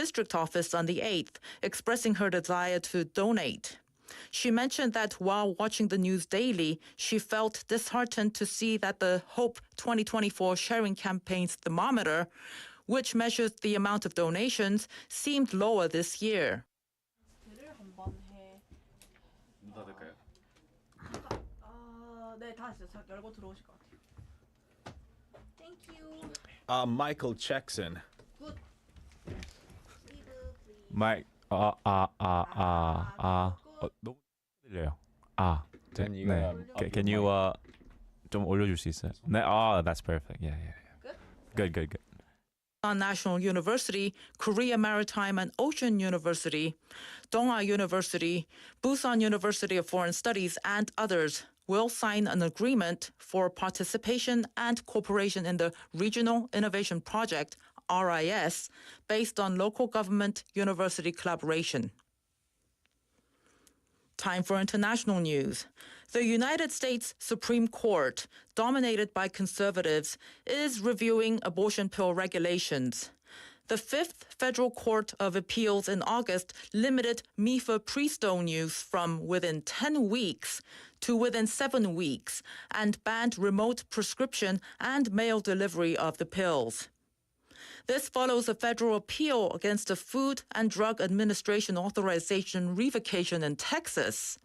district office on the 8th, expressing her desire to donate. She mentioned that while watching the news daily, she felt disheartened to see that the Hope 2024 sharing campaign's thermometer, which measures the amount of donations, seemed lower this year. 네, 다 했어요. 자, 열고 들어오실 것 같아요. Thank you. Michael Jackson. Good. Mike. 너무 들려요. Can you, 네. Can you 좀 올려줄 수 있어요? 네. That's perfect. Yeah. Good. Busan National University, Korea Maritime and Ocean University, Dongha University, Busan University of Foreign Studies, and others will sign an agreement for participation and cooperation in the Regional Innovation Project, RIS, based on local government-university collaboration. Time for international news. The United States Supreme Court, dominated by conservatives, is reviewing abortion pill regulations. The Fifth Federal Court of Appeals in August limited mifepristone use from within 10 weeks to within 7 weeks and banned remote prescription and mail delivery of the pills. This follows a federal appeal against a Food and Drug Administration authorization revocation in Texas.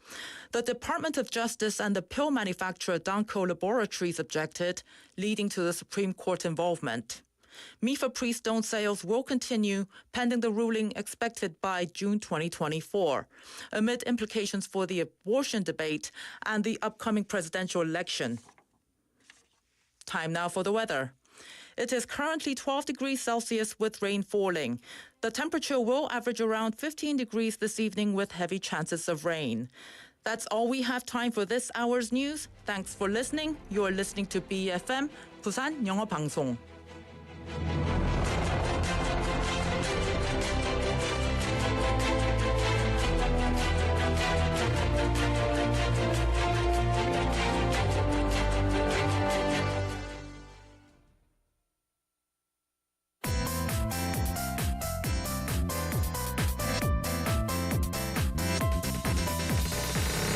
The Department of Justice and the pill manufacturer Danco Laboratories objected, leading to the Supreme Court involvement. Mifepristone sales will continue pending the ruling expected by June 2024, amid implications for the abortion debate and the upcoming presidential election. Time now for the weather. It is currently 12 degrees Celsius with rain falling. The temperature will average around 15 degrees this evening with heavy chances of rain. That's all we have time for this hour's news. Thanks for listening. You're listening to BFM, Busan 영어방송.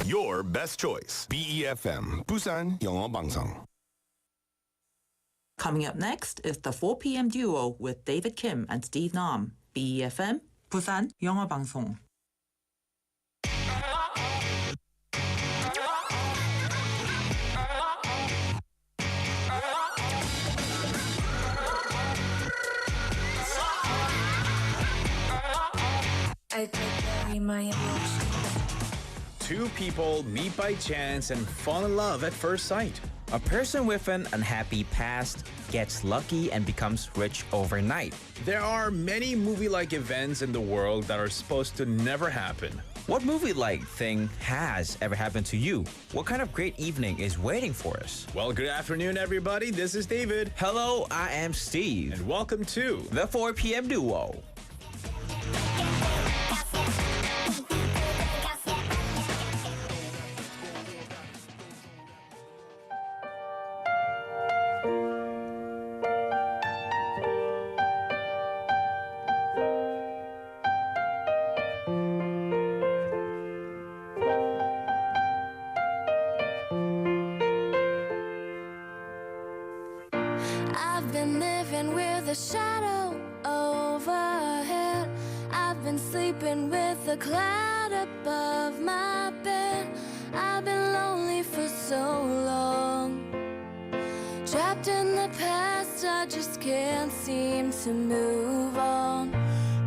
Your best choice. BEFM, Busan 영어방송. Coming up next is the 4 p.m. duo with David Kim and Steve Nam. BFM, Busan 영어방송. I carry my emotions. Two people meet by chance and fall in love at first sight. A person with an unhappy past gets lucky and becomes rich overnight. There are many movie-like events in the world that are supposed to never happen. What movie-like thing has ever happened to you? What kind of great evening is waiting for us? Well, good afternoon, everybody. This is David. Hello, I am Steve. And welcome to The 4 p.m. Duo. I've been living with a shadow overhead. I've been sleeping with a cloud above my bed. I've been lonely for so long. Trapped in the past, I just can't seem to move on.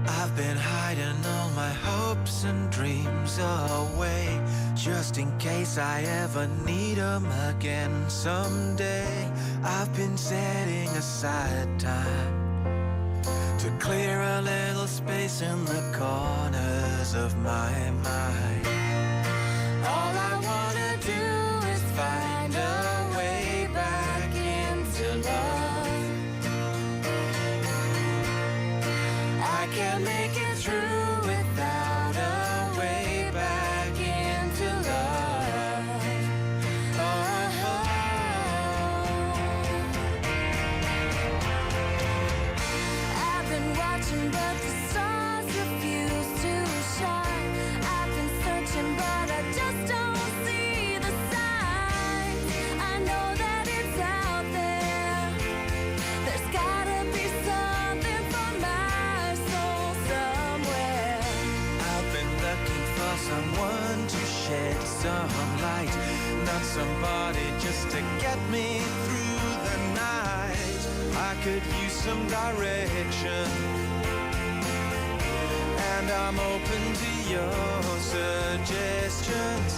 I've been hiding all my hopes and dreams away, just in case I ever need them again someday. I've been setting aside time to clear a little space in the corners of my mind. All I wanna do is find a way back into love. I can't make it through without a way back into love. I've been watching, but the sun shed some light. Not somebody just to get me through the night. I could use some direction, and I'm open to your suggestions.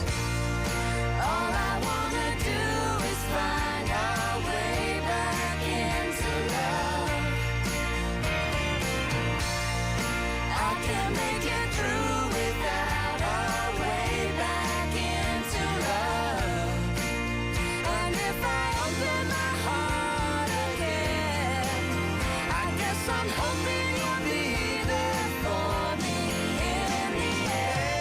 All I wanna do is find our way back into love. I can't make it through without our way back into love. And if I open my heart again, I guess I'm hoping you'll be there for me in the end.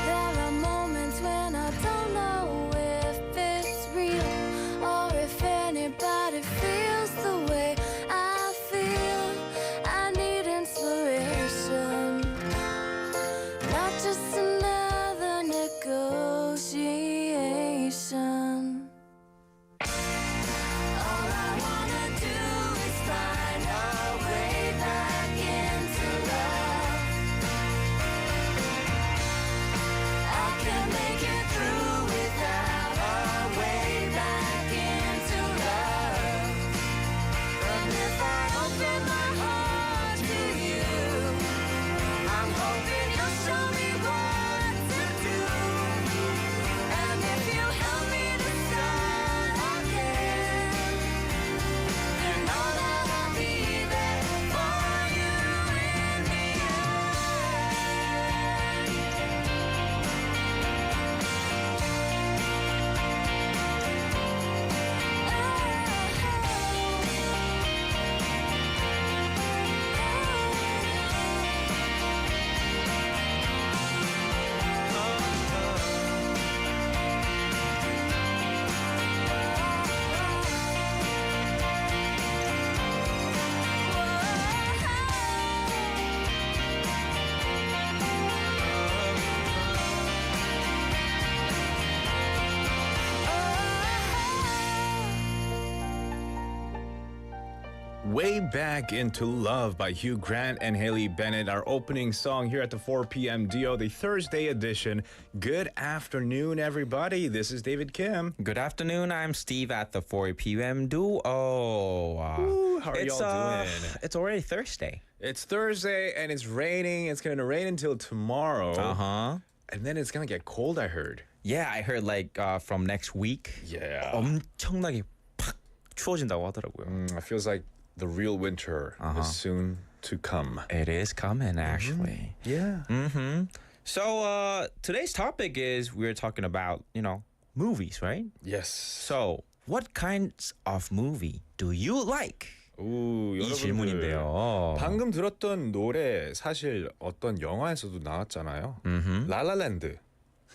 There are moments when I don't know if it's real or if anybody feels the way I feel. I need inspiration, not just another negotiation. All I wanna do is find our way back into love. I can't make it through without our way back into love. And if I open my heart to you, I'm hoping you'll show me what to do. And if you help me decide again, you know that I'll be there for you in the Way Back Into Love by Hugh Grant and Haley Bennett, our opening song here at the 4 p.m. Dio, the Thursday edition. Good afternoon, everybody. This is David Kim. Good afternoon. I'm Steve at the 4 p.m. duo. How are y'all doing? It's already Thursday. It's Thursday and it's raining. It's going to rain until tomorrow. Uh-huh. And then it's going to get cold, I heard. Yeah, I heard like from next week. Yeah. 엄청나게 팍 추워진다고 하더라고요. It feels like the real winter is soon to come. It is coming, actually. Yeah. So today's topic is we're talking about, movies, right? Yes. So what kinds of movie do you like? 오, 이 여러분들 질문인데요. 방금 들었던 노래 사실 어떤 영화에서도 나왔잖아요. 라라랜드.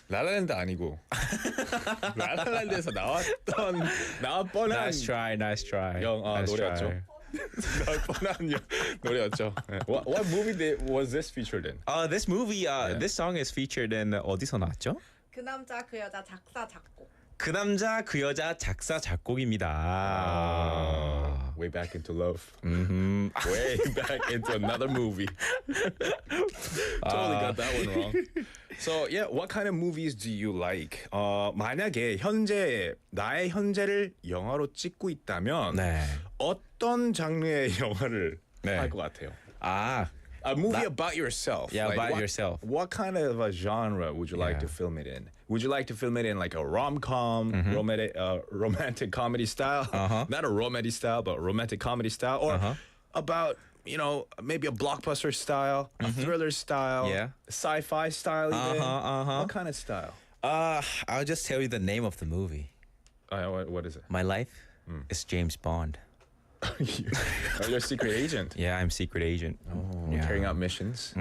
라라랜드 아니고 라라랜드에서 나올 뻔한 Nice try. nice Nice 노래였죠. try. 나올 뻔한 노래였죠. What movie was this featured in? This movie, this song is featured in 어디서 나왔죠? 그 남자 그 여자 작사 작곡. 그 남자 그 여자 작사 작곡입니다. Way Back Into Love. Way Back into another movie. Totally got that one wrong. So yeah, what kind of movies do you like? 만약에 나의 현재를 영화로 찍고 있다면 네. 어떤 장르의 영화를 할 것 같아요? A movie about yourself. Yeah, like, about yourself. What kind of a genre would you like to film it in? Would you like to film it in like a rom-com, romantic comedy style? Not a romantic style, but romantic comedy style? Or about, maybe a blockbuster style, a thriller style, sci-fi style even? What kind of style? I'll just tell you the name of the movie. What is it? My life is James Bond. You're a secret agent. Yeah, I'm secret agent. Carrying out missions.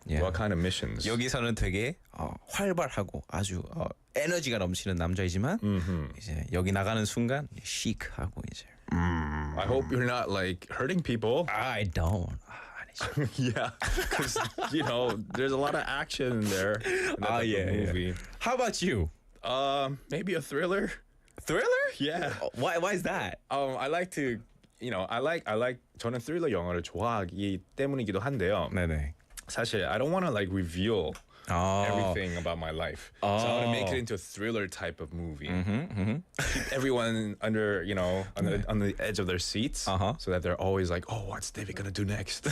Yeah. What kind of missions? 여기서는 되게 활발하고 아주 에너지가 넘치는 남자이지만 이제 여기 나가는 순간 시크하고 이제. I hope you're not like hurting people. I don't. 아니. 아니죠. Yeah, because there's a lot of action in there. In that type of movie. How about you? Maybe a thriller. Thriller? Yeah. Why is that? I like to, I like 저는 thriller 영화를 좋아하기 때문이기도 한데요. 네네. 사실 I don't want to like reveal everything about my life. So I want to make it into a thriller type of movie. Keep everyone under, on the edge of their seats, so that they're always like, oh, what's David gonna do next?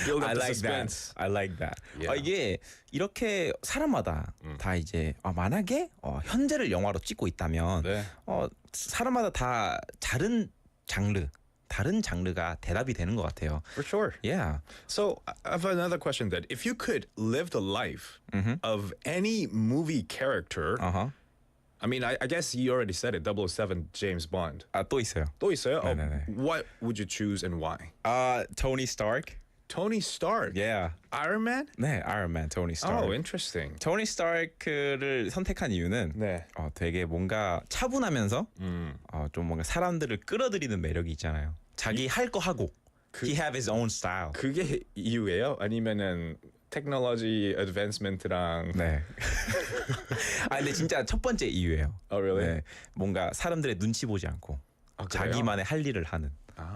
Build up I the like suspense. that. I like that. Yeah. 이게 이렇게 사람마다 다 이제 만약에 현재를 영화로 찍고 있다면 네. 사람마다 다 다른 장르가 대답이 되는 것 같아요. For sure. Yeah. So I have another question then. If you could live the life of any movie character, I mean, I guess you already said it, 007 James Bond. 또 있어요. 또 있어요? 네네네. What would you choose and why? Tony Stark. Tony Stark. Yeah. Iron Man? 네, Iron Man, Tony Stark. Oh, interesting. 토니 스타크를 선택한 이유는 네. 되게 뭔가 차분하면서 좀 뭔가 사람들을 끌어들이는 매력이 있잖아요. 자기 할 거 하고. He have his own style. 그게 이유예요? 아니면은 테크놀로지 어드밴스먼트랑 네. 근데 진짜 첫 번째 이유예요. Oh, really? 네, 뭔가 사람들의 눈치 보지 않고 그래요? 자기만의 할 일을 하는.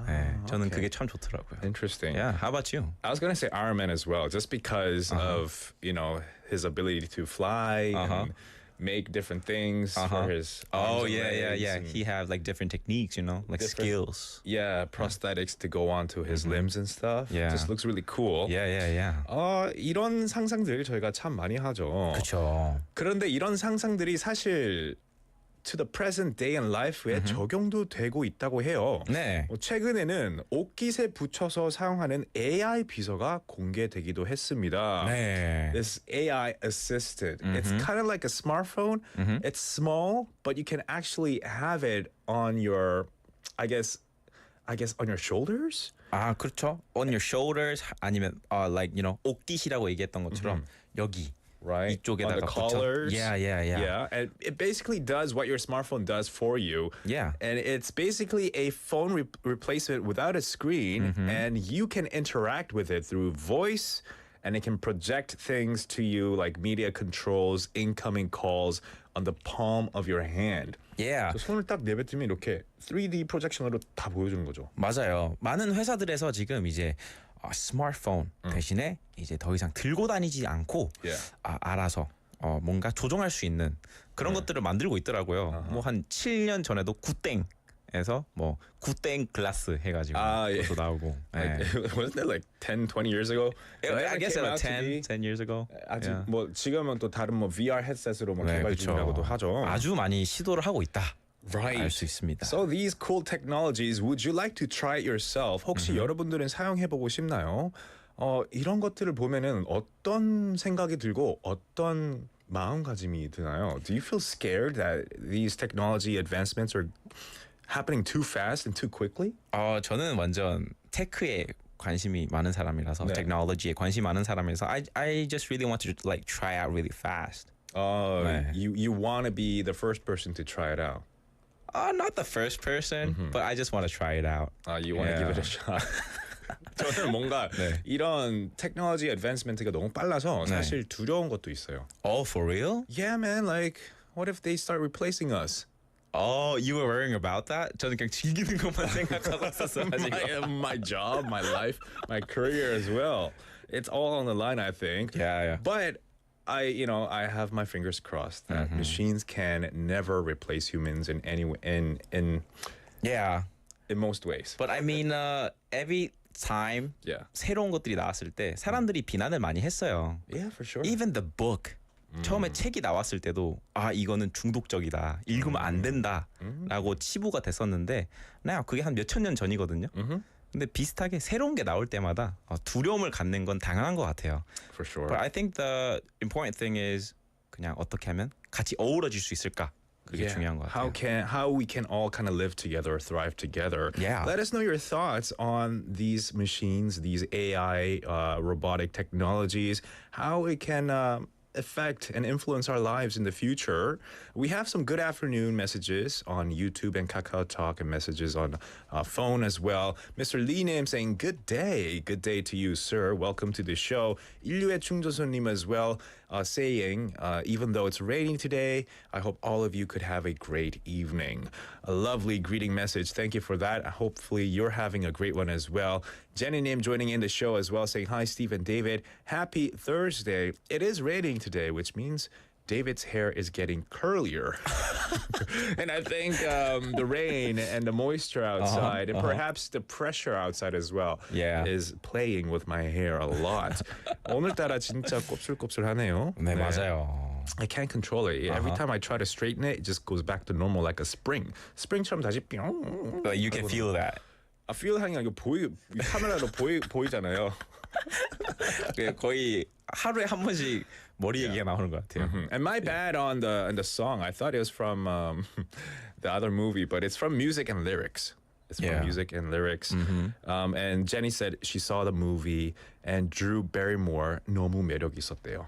네, 저는 okay. 그게 참 좋더라고요. Interesting. Yeah, how about you? I was gonna say Iron Man as well, just because of his ability to fly and make different things for his. Oh arms and yeah. legs and- He have like different techniques, like Different- skills. Yeah, prosthetics to go onto his limbs and stuff. Yeah. Just looks really cool. Yeah. 이런 상상들 저희가 참 많이 하죠. 그렇죠. 그런데 이런 상상들이 사실 to the present day in life에 적용도 되고 있다고 해요. 네. 최근에는 옷깃에 붙여서 사용하는 AI 비서가 공개되기도 했습니다. 네. This AI assistant. It's kind of like a smartphone. It's small, but you can actually have it on your, I guess on your shoulders. 그렇죠. On your shoulders 아니면 like 옷깃이라고 얘기했던 것처럼 여기 Right, on 이쪽에다가 the collars. Yeah. And it basically does what your smartphone does for you. Yeah. And it's basically a phone replacement without a screen, and you can interact with it through voice, and it can project things to you like media controls, incoming calls on the palm of your hand. Yeah. 손을 딱 내뱉으면 이렇게 3D 프로젝션으로 다 보여주는 거죠. 맞아요. 많은 회사들에서 지금 이제 스마트폰 대신에 이제 더 이상 들고 다니지 않고 알아서 뭔가 조정할 수 있는 그런 것들을 만들고 있더라고요. 뭐 한 7년 전에도 굿땡에서 뭐 굿땡 글라스 해가지고 그것도 나오고. Wasn't that like 10, 20 years ago? I guess about 10 years ago. 아직 뭐 지금은 또 다른 뭐 VR 헤드셋으로 뭐 개발 중이라고도 하죠. 아주 많이 시도를 하고 있다. Right. 알 수 있습니다. So these cool technologies, would you like to try it yourself? 혹시 여러분들은 사용해보고 싶나요? 이런 것들을 보면은 어떤 생각이 들고 어떤 마음가짐이 드나요? Do you feel scared that these technology advancements are happening too fast and too quickly? 저는 완전 테크에 관심이 많은 사람이라서 네. 테크놀로지에 관심 많은 사람이라서 I just really want to like try out really fast. 네. You want to be the first person to try it out. Not the first person, but I just want to try it out. You want to give it a shot. 저는 뭔가 이런 테크놀로지 어드밴스먼트가 너무 빨라서 사실 두려운 것도 있어요. Oh, for real? Yeah, man. Like, what if they start replacing us? Oh, you were worrying about that? 저는 그냥 즐기는 것만 생각하고 있었어요. my job, my life, my career as well. It's all on the line, I think. Yeah. But I have my fingers crossed that machines can never replace humans in any in most ways. But I mean, every time 새로운 것들이 나왔을 때 사람들이 비난을 많이 했어요. Yeah, for sure. Even the book. 처음에 책이 나왔을 때도 이거는 중독적이다. 읽으면 안 된다라고 치부가 됐었는데 그게 한 몇천 년 전이거든요. 근데 비슷하게 새로운 게 나올 때마다 두려움을 갖는 건 당연한 것 같아요. For sure. But I think the important thing is 그냥 어떻게 하면 같이 어우러질 수 있을까? 그게 중요한 것 같아요. How we can all kind of live together, thrive together. Yeah. Let us know your thoughts on these machines, these AI robotic technologies, how it can affect and influence our lives in the future. We have some good afternoon messages on YouTube and Kakao Talk and messages on phone as well. Mr. Lee Nim saying, good day to you, sir. Welcome to the show. 인류의 충조선님 as well saying, even though it's raining today, I hope all of you could have a great evening. A lovely greeting message. Thank you for that. Hopefully you're having a great one as well. Jenny Nim joining in the show as well, saying, hi, Steve and David. Happy Thursday. It is raining today, which means David's hair is getting curlier. And I think the rain and the moisture outside and perhaps the pressure outside as well is playing with my hair a lot. 오늘따라 진짜 곱슬곱슬하네요. 네, 맞아요. I can't control it. Every time I try to straighten it, it just goes back to normal like a spring. spring처럼 다시 뿅. But you can feel that. I feel 향이 아니고 카메라로 보이잖아요. 거의 하루에 한 번씩 머리 얘기가 나오는 것 같아요. And my bad on the song. I thought it was from the other movie, but it's from music and lyrics. It's from music and lyrics. And Jenny said she saw the movie and Drew Barrymore 너무 매력 있었대요.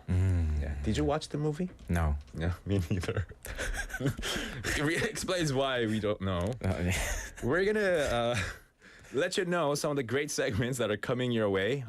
Yeah. Did you watch the movie? No. Yeah, me neither. It explains why we don't know. We're gonna let you know some of the great segments that are coming your way.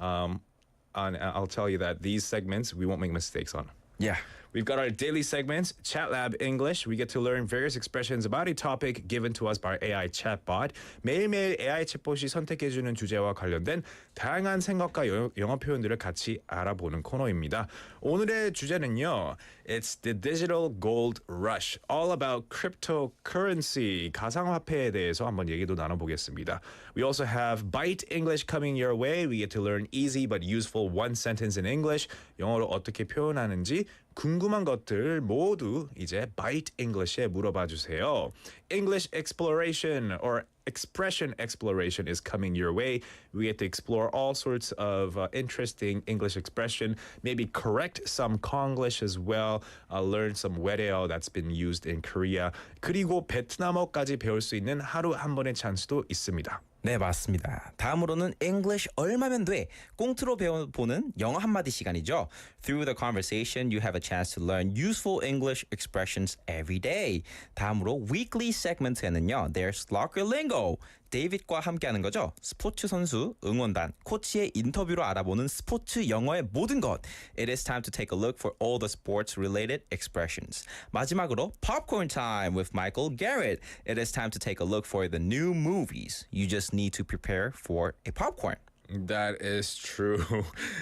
I'll tell you that these segments we won't make mistakes on. Yeah. We've got our daily segments, Chat Lab English. We get to learn various expressions about a topic given to us by AI chatbot. 매일매일 AI 챗봇이 선택해주는 주제와 관련된 다양한 생각과 영어 표현들을 같이 알아보는 코너입니다. 오늘의 주제는요. It's the digital gold rush. All about cryptocurrency, 가상화폐에 대해서 한번 얘기도 나눠보겠습니다. We also have Byte English coming your way. We get to learn easy but useful one sentence in English. 영어로 어떻게 표현하는지 궁금한 것들 모두 이제 Byte English에 물어봐 주세요. English exploration or expression exploration is coming your way. We get to explore all sorts of interesting English expression, maybe correct some Konglish as well, learn some 외래어 that's been used in Korea. 그리고 베트남어까지 배울 수 있는 하루 한 번의 찬스도 있습니다. 네, 맞습니다. 다음으로는 English 얼마면 돼? 꽁트로 배워보는 영어 한마디 시간이죠. Through the conversation, you have a chance to learn useful English expressions every day. 다음으로 weekly segment에는요. There's Locker Lingo. 데이빗과 함께하는 거죠. 스포츠 선수, 응원단, 코치의 인터뷰로 알아보는 스포츠 영어의 모든 것. It is time to take a look for all the sports-related expressions. 마지막으로 popcorn time with Michael Garrett. It is time to take a look for the new movies. You just need to prepare for a popcorn. That is true.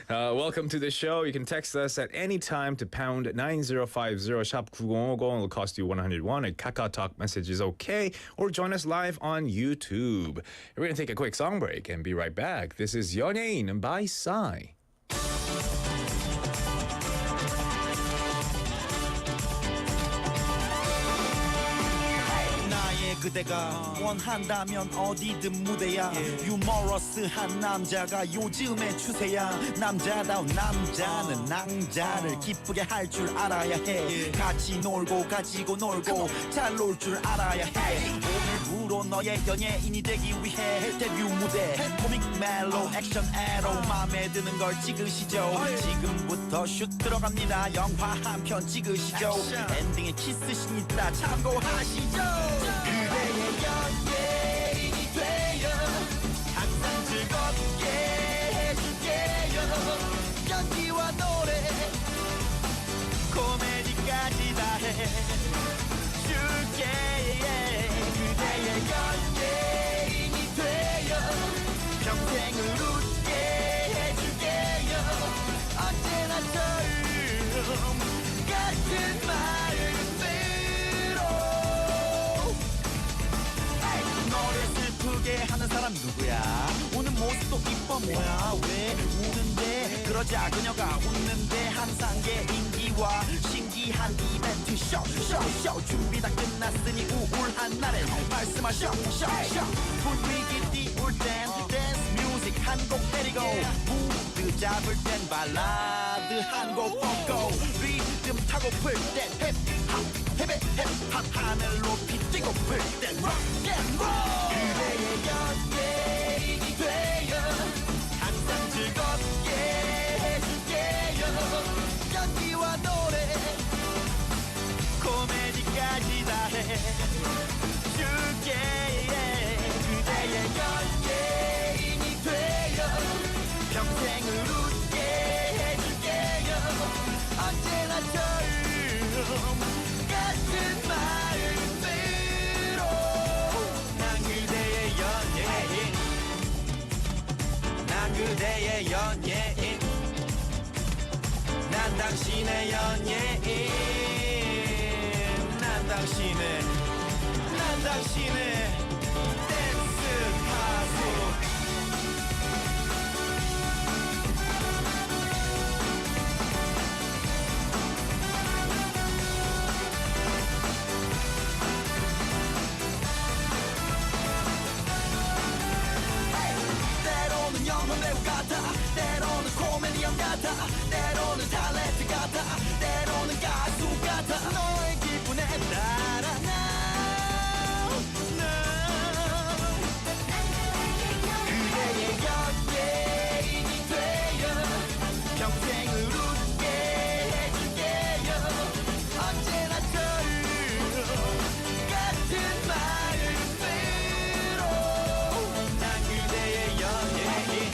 Welcome to the show. You can text us at any time to pound 9050 샵 9050. It'll cost you 101. A Kakao Talk message is okay. Or join us live on YouTube. We're going to take a quick song break and be right back. This is 연예인 by Psy. 그대가 원한다면 어디든 무대야 유머러스한 남자가 요즘의 추세야 남자다운 남자는 낭자를 기쁘게 할 줄 알아야 해 같이 놀고 가지고 놀고 잘 놀 줄 알아야 해 오늘부로 너의 연예인이 되기 위해 데뷔 무대 코믹 멜로 액션 에로 마음에 드는 걸 찍으시죠 지금부터 슛 들어갑니다 영화 한 편 찍으시죠 엔딩에 키스신 있다 참고하시죠 그대의 연예인이 되어 항상 즐겁게 해줄게요 연기와 노래 코미디까지 다 해줄게 그대의 연예인이 되어 평생을 웃게 해줄게요 언제나 처음 같은 마음으로 슬프게 하는 사람 누구야 우는 모습도 이뻐 뭐야 왜 우는데 그러자 그녀가 웃는데 항상 개인기와 신기한 이벤트 쇼 준비 다 끝났으니 우울한 날엔 말씀하셔 분위기 띄울 땐 댄스 뮤직 한 곡 때리고 무드 잡을 땐 발라드 한 곡 뻗고 리듬 타고 풀 땐 힙합 하늘 높이 뛰고 풀 땐 록앤롤 그대의 연예인이 되어 항상 즐겁게 해줄게요 연기와 노래 그대의 연예인 난 당신의 연예인 난 당신의 댄스 가수 때로는 영화 배우 같아 때로는 코미디언 같아 때로는 탤런트 같아 때로는 가수 같아 너의 기분에 따라 그대의 연예인이 되어 평생을 웃게 해줄게요 언제나 저를 같은 마음으로 난 그대의 연예인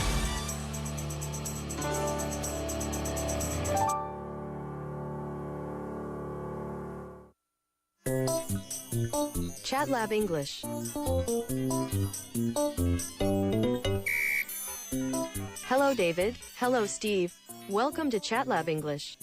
Chat Lab English. Hello, David. Hello, Steve. Welcome to Chat Lab English.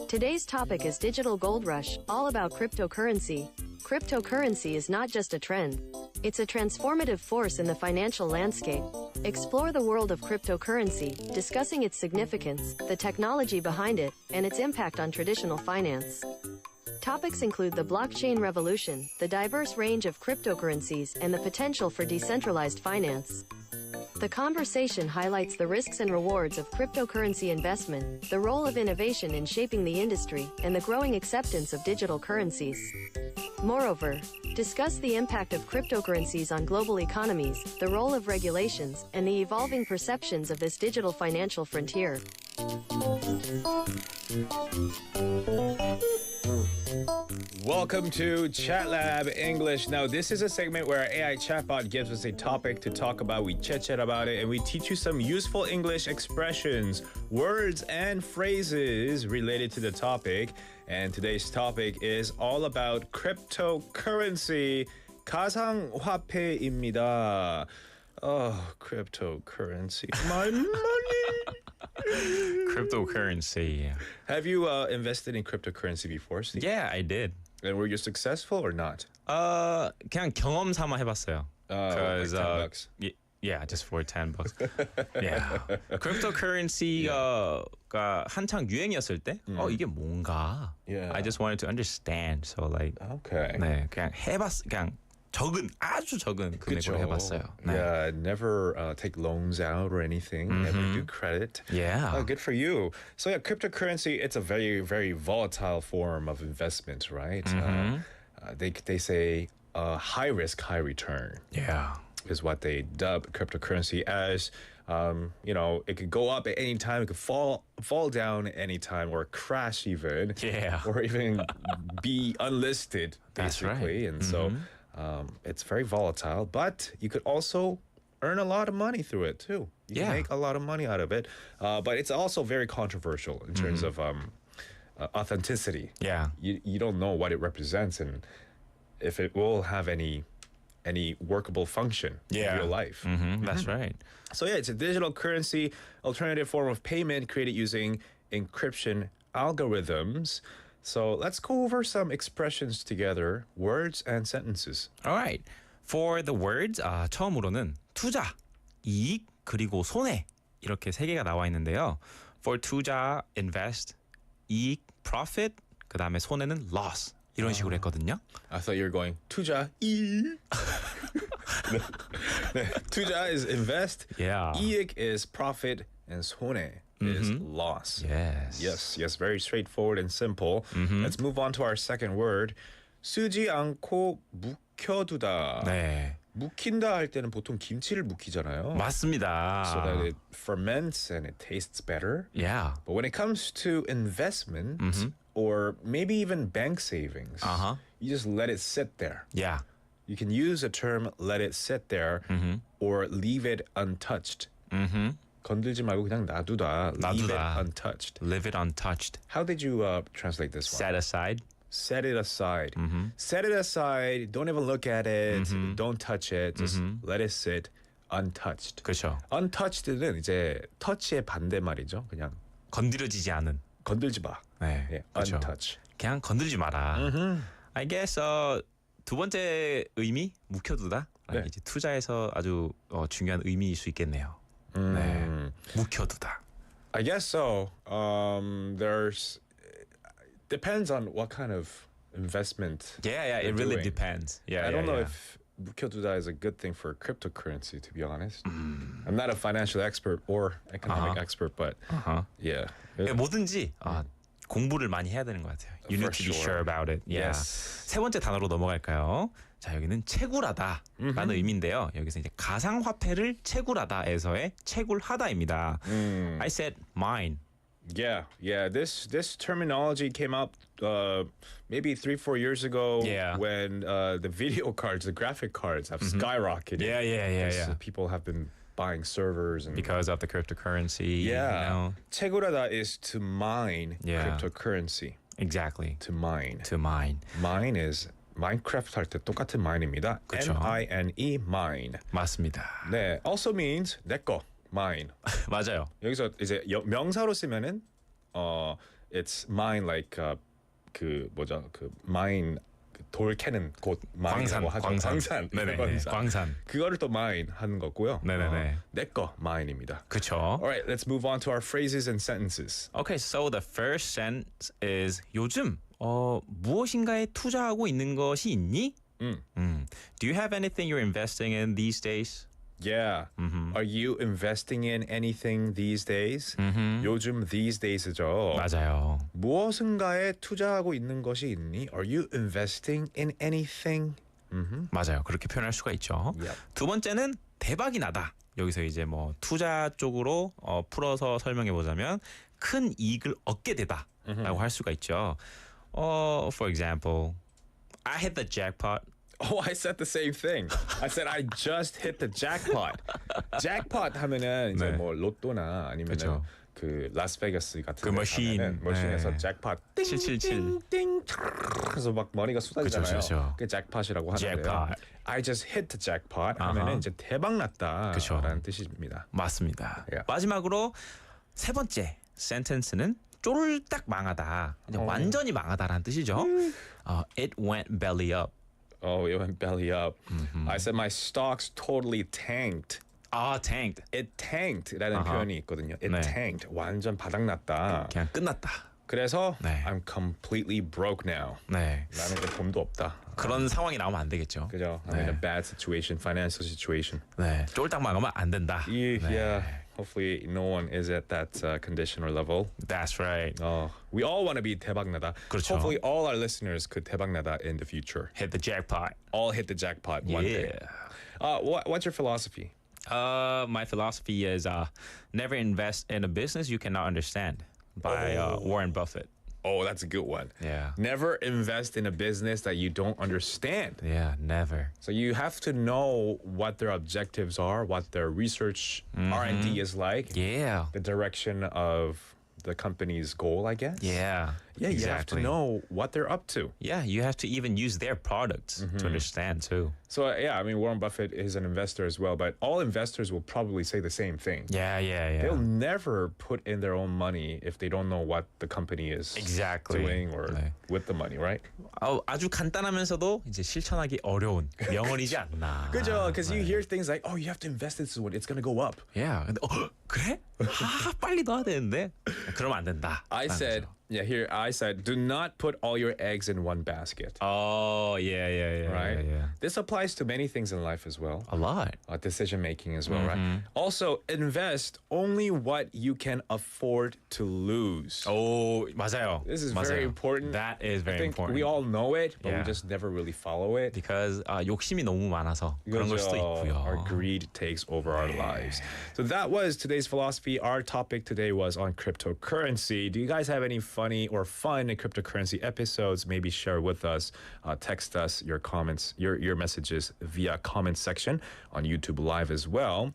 Today's topic is digital gold rush, all about cryptocurrency. Cryptocurrency is not just a trend. It's a transformative force in the financial landscape. Explore the world of cryptocurrency, discussing its significance, the technology behind it, and its impact on traditional finance. Topics include the blockchain revolution, the diverse range of cryptocurrencies, and the potential for decentralized finance. The conversation highlights the risks and rewards of cryptocurrency investment, the role of innovation in shaping the industry, and the growing acceptance of digital currencies. Moreover, discuss the impact of cryptocurrencies on global economies, the role of regulations, and the evolving perceptions of this digital financial frontier. Welcome to Chat Lab English. Now, this is a segment where our AI chatbot gives us a topic to talk about. We chat about it, and we teach you some useful English expressions, words, and phrases related to the topic. And today's topic is all about cryptocurrency, 가상화폐입니다. Oh, cryptocurrency. My money. Cryptocurrency. Have you invested in cryptocurrency before, Steve? Yeah, I did. And were you successful or not? 그냥 경험 삼아 해봤어요. Like 10 bucks. Yeah, just for $10. Yeah. cryptocurrency가 한창 유행이었을 때, 이게 뭔가? Yeah. I just wanted to understand. So like, Okay. 네, 그냥 아주 적은 금액으로 해봤어요. 네. Yeah, never take loans out or anything. Never do credit. Yeah. Oh, good for you. So yeah, cryptocurrency, it's a very, very volatile form of investment, right? They say high risk, high return. Yeah. Is what they dub cryptocurrency as. It could go up at any time. It could fall down at any time, or crash even. Yeah. Or even be unlisted, That's basically. right. And so it's very volatile. But you could also earn a lot of money through it too. You can make a lot of money out of it. But it's also very controversial in terms of authenticity. Yeah. You don't know what it represents and if it will have any workable function in real life. That's right. So yeah, it's a digital currency, alternative form of payment created using encryption algorithms. So let's go over some expressions together, words and sentences. All right. For the words, 처음으로는 투자, 이익, 그리고 손해 이렇게 세 개가 나와 있는데요. For 투자, invest, 이익, profit, 그 다음에 손해는 loss. 이런 식으로 했거든요. I thought you were going 투자 이. 투자 is invest. Yeah. 이익 is profit, and 손해 is loss. Yes. Very straightforward and simple. Let's move on to our second word. 쓰지 않고 묵혀두다. 네. 묵힌다 할 때는 보통 김치를 묵히잖아요. 맞습니다. So that it ferments and it tastes better. Yeah. But when it comes to investment or maybe even bank savings, you just let it sit there. Yeah. You can use the term let it sit there or leave it untouched. 건들지 말고 그냥 놔두다. Leave it untouched. Leave it untouched. How did you translate this one? Set aside. set it aside. Set it aside. Don't even look at it. Don't touch it. Just let it sit untouched. 그렇죠. untouched는 이제 touch의 반대말이죠. 그냥 건드려지지 않은. 건들지 마. 네, 예, 그렇죠. untouch. 그냥 건들지 마라. I guess 두 번째 의미 묵혀두다. 네. 이제 투자에서 아주 중요한 의미일 수 있겠네요. 네, 묵혀두다. I guess so. There's depends on what kind of investment. Yeah, it you're really doing. depends. Yeah, I don't know yeah. if 묵혀두다 is a good thing for cryptocurrency, to be honest. I'm not a financial expert or economic expert, but yeah. 뭐든지 공부를 많이 해야 되는 것 같아요. You need to be sure about it. Yeah. Yes. 세 번째 단어로 넘어갈까요? 자, 여기는 채굴하다라는 의미인데요. 여기서 이제 가상화폐를 채굴하다에서의 채굴하다입니다. I said mine. Yeah. This terminology came up maybe 3-4 years ago Yeah. when the video cards, the graphic cards have skyrocketed. Yeah. So people have been buying servers and Because of the cryptocurrency. yeah. You know? 채굴하다 is to mine Yeah. cryptocurrency. Exactly. To mine. To mine. Mine is Minecraft 할 때 똑같은 mine입니다. 그쵸. M-I-N-E mine. 맞습니다. 네, also means 내 거 mine. 맞아요. 여기서 이제 명사로 쓰면은 it's mine like 그 mine 돌 캐는 곳 mine이라고 하죠. 광산. 네네. 광산. 그거를 또 mine 하는 거고요. 네네네. 내 거 mine입니다. 그렇죠. All right, let's move on to our phrases and sentences. Okay, so the first sentence is 요즘 무엇인가에 투자하고 있는 것이 있니? Do you have anything you're investing in these days? Yeah. Are you investing in anything these days? 요즘 these days죠. 맞아요. 무엇인가에 투자하고 있는 것이 있니? Are you investing in anything? 맞아요. 그렇게 표현할 수가 있죠. Yep. 두 번째는 대박이 나다. 여기서 이제 뭐 투자 쪽으로 풀어서 설명해 보자면 큰 이익을 얻게 되다라고 할 수가 있죠. For example, I hit the jackpot. Oh, I said the same thing. I said I just hit the jackpot. jackpot 하면은 이제 네. 뭐 로또나 아니면은 그쵸. 그 라스베가스 같은 그 데 머신. 가면은 머신에서 네. 잭팟 777. 띵띵띵 그래서 막 머니가 쏟아지잖아요. 그쵸. 그게 잭팟이라고 하는데요. jackpot. I just hit the jackpot 하면은 이제 대박 그쵸. 났다라는 뜻입니다. 맞습니다. Yeah. 마지막으로 세 번째 센텐스는 쫄딱 망하다. 이제 완전히 망하다라는 뜻이죠. It went belly up. Oh, it went belly up. I said my stocks totally tanked. tanked. It tanked라는 표현이 있거든요. It 네. tanked. 완전 바닥났다. 그냥 끝났다. 그래서 네. I'm completely broke now. 네. 나는 이제 돈도 없다. 그런 상황이 나오면 안 되겠죠. 그죠? I'm in a bad situation, financial situation. 네. 쫄딱 망하면 안 된다. Yeah. Hopefully no one is at that condition or level. That's right. We all want to be 대박나다. 그렇죠. Hopefully all our listeners could 대박나다 in the future. Hit the jackpot. All hit the jackpot one day. What's your philosophy? My philosophy is never invest in a business you cannot understand by Warren Buffett. Oh, that's a good one. Yeah. Never invest in a business that you don't understand. Yeah, never. So you have to know what their objectives are, what their research R&D is like, Yeah. the direction of the company's goal, I guess. Yeah. Yeah, you have to exactly. know what they're up to. Yeah, you have to even use their products to understand too. So yeah, I mean Warren Buffett is an investor as well, but all investors will probably say the same thing. Yeah. They'll never put in their own money if they don't know what the company is Exactly. doing or 네. with the money, right? 아주 간단하면서도 이제 실천하기 어려운 명언이지 않나. 그죠? Because you hear things like, oh, you have to invest in this one, it's gonna go up. Yeah. 근데 그래? 빨리 넣어야 되는데. 그러면 안 된다. I said, I said, do not put all your eggs in one basket. Oh, yeah. Right? Yeah. This applies to many things in life as well. A lot. Decision making as well, right? Also, invest only what you can afford to lose. 오, 맞아요. This is 맞아요. very important. That is I very think important. we all know it, but we Yeah. just never really follow it. Because 욕심이 너무 많아서 그런 걸 수도 그렇죠. 있고요. Our greed takes over our lives. So that was today's philosophy. Our topic today was on cryptocurrency. Do you guys have any funny or fun cryptocurrency episodes? Maybe share with us. Text us your comments, your messages via comment section on YouTube Live as well.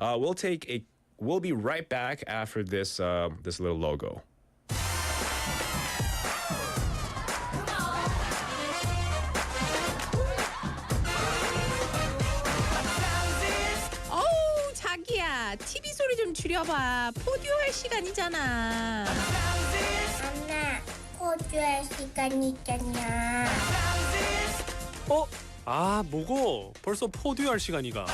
We'll be right back after this little logo. TV 소리 좀 줄여봐. 포디오할 시간이잖아. 엄마, 포즈할 시간 있잖아. 뭐고? 벌써 포듀할 시간이가.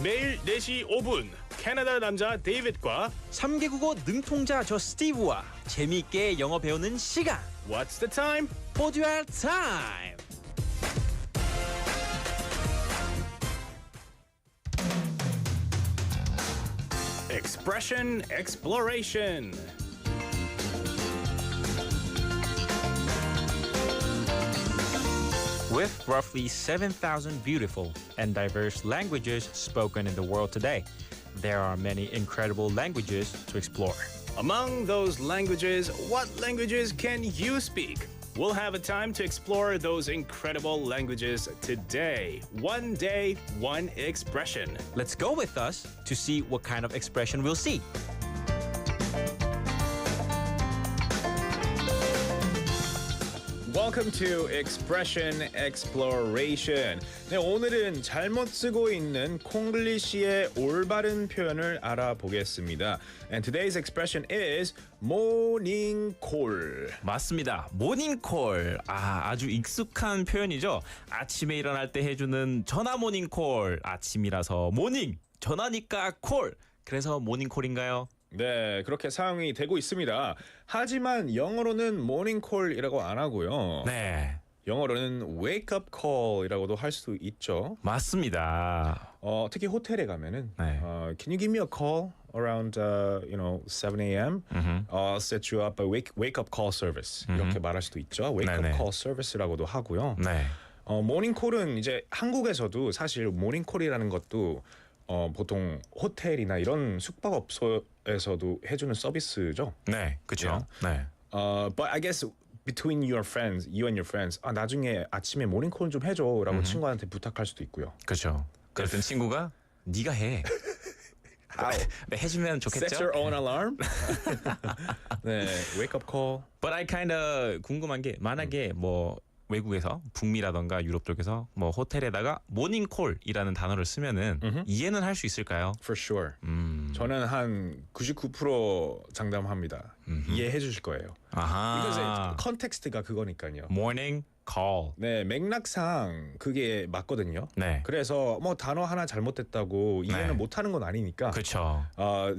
매일 4시 5분 캐나다 남자 데이빗과 3개 국어 능통자 저 스티브와 재미있게 영어 배우는 시간. What's the time? 포듀얼 타임. Expression Exploration. With roughly 7,000 beautiful and diverse languages spoken in the world today, there are many incredible languages to explore. Among those languages, what languages can you speak? We'll have a time to explore those incredible languages today. One day, one expression. Let's go with us to see what kind of expression we'll see. Welcome to Expression Exploration. 네, 오늘은 잘못 쓰고 있는 콩글리시의 올바른 표현을 알아보겠습니다. And today's expression is morning call. 맞습니다. 모닝콜. 아주 익숙한 표현이죠. 아침에 일어날 때 해주는 전화 모닝콜. 아침이라서 모닝, 전화니까 콜. 그래서 모닝콜인가요? 네, 그렇게 사용이 되고 있습니다. 하지만 영어로는 morning call이라고 안 하고요. 네. 영어로는 wake up call이라고도 할 수 있죠. 맞습니다. 특히 호텔에 가면은 네. can you give me a call around 7 a.m. I'll set you up a wake up call service. 이렇게 말할 수도 있죠. wake 네네. up call service라고도 하고요. 네. 모닝 콜은 이제 한국에서도 사실 모닝 콜이라는 것도 보통 호텔이나 이런 숙박업소에서도 해주는 서비스죠. 네, 그렇죠. 네. But I guess between your friends, you and your friends, 나중에 아침에 모닝 콜 좀 해줘라고 친구한테 부탁할 수도 있고요. 그렇죠. 그랬더니 친구가 네가 해. 네, 해주면 좋겠죠. Set your own alarm. 네, wake up call. But I kinda 궁금한 게 만약에 뭐 외국에서 북미라던가 유럽 쪽에서 뭐 호텔에다가 모닝콜이라는 단어를 쓰면은 이해는 할 수 있을까요? For sure. 저는 한 99% 장담합니다. 이해해 주실 거예요. 아하. Because 컨텍스트가 그거니까요. Morning call. 네, 맥락상 그게 맞거든요. 네. 그래서 뭐 단어 하나 잘못됐다고 이해는 네. 못하는 건 아니니까. 그렇죠.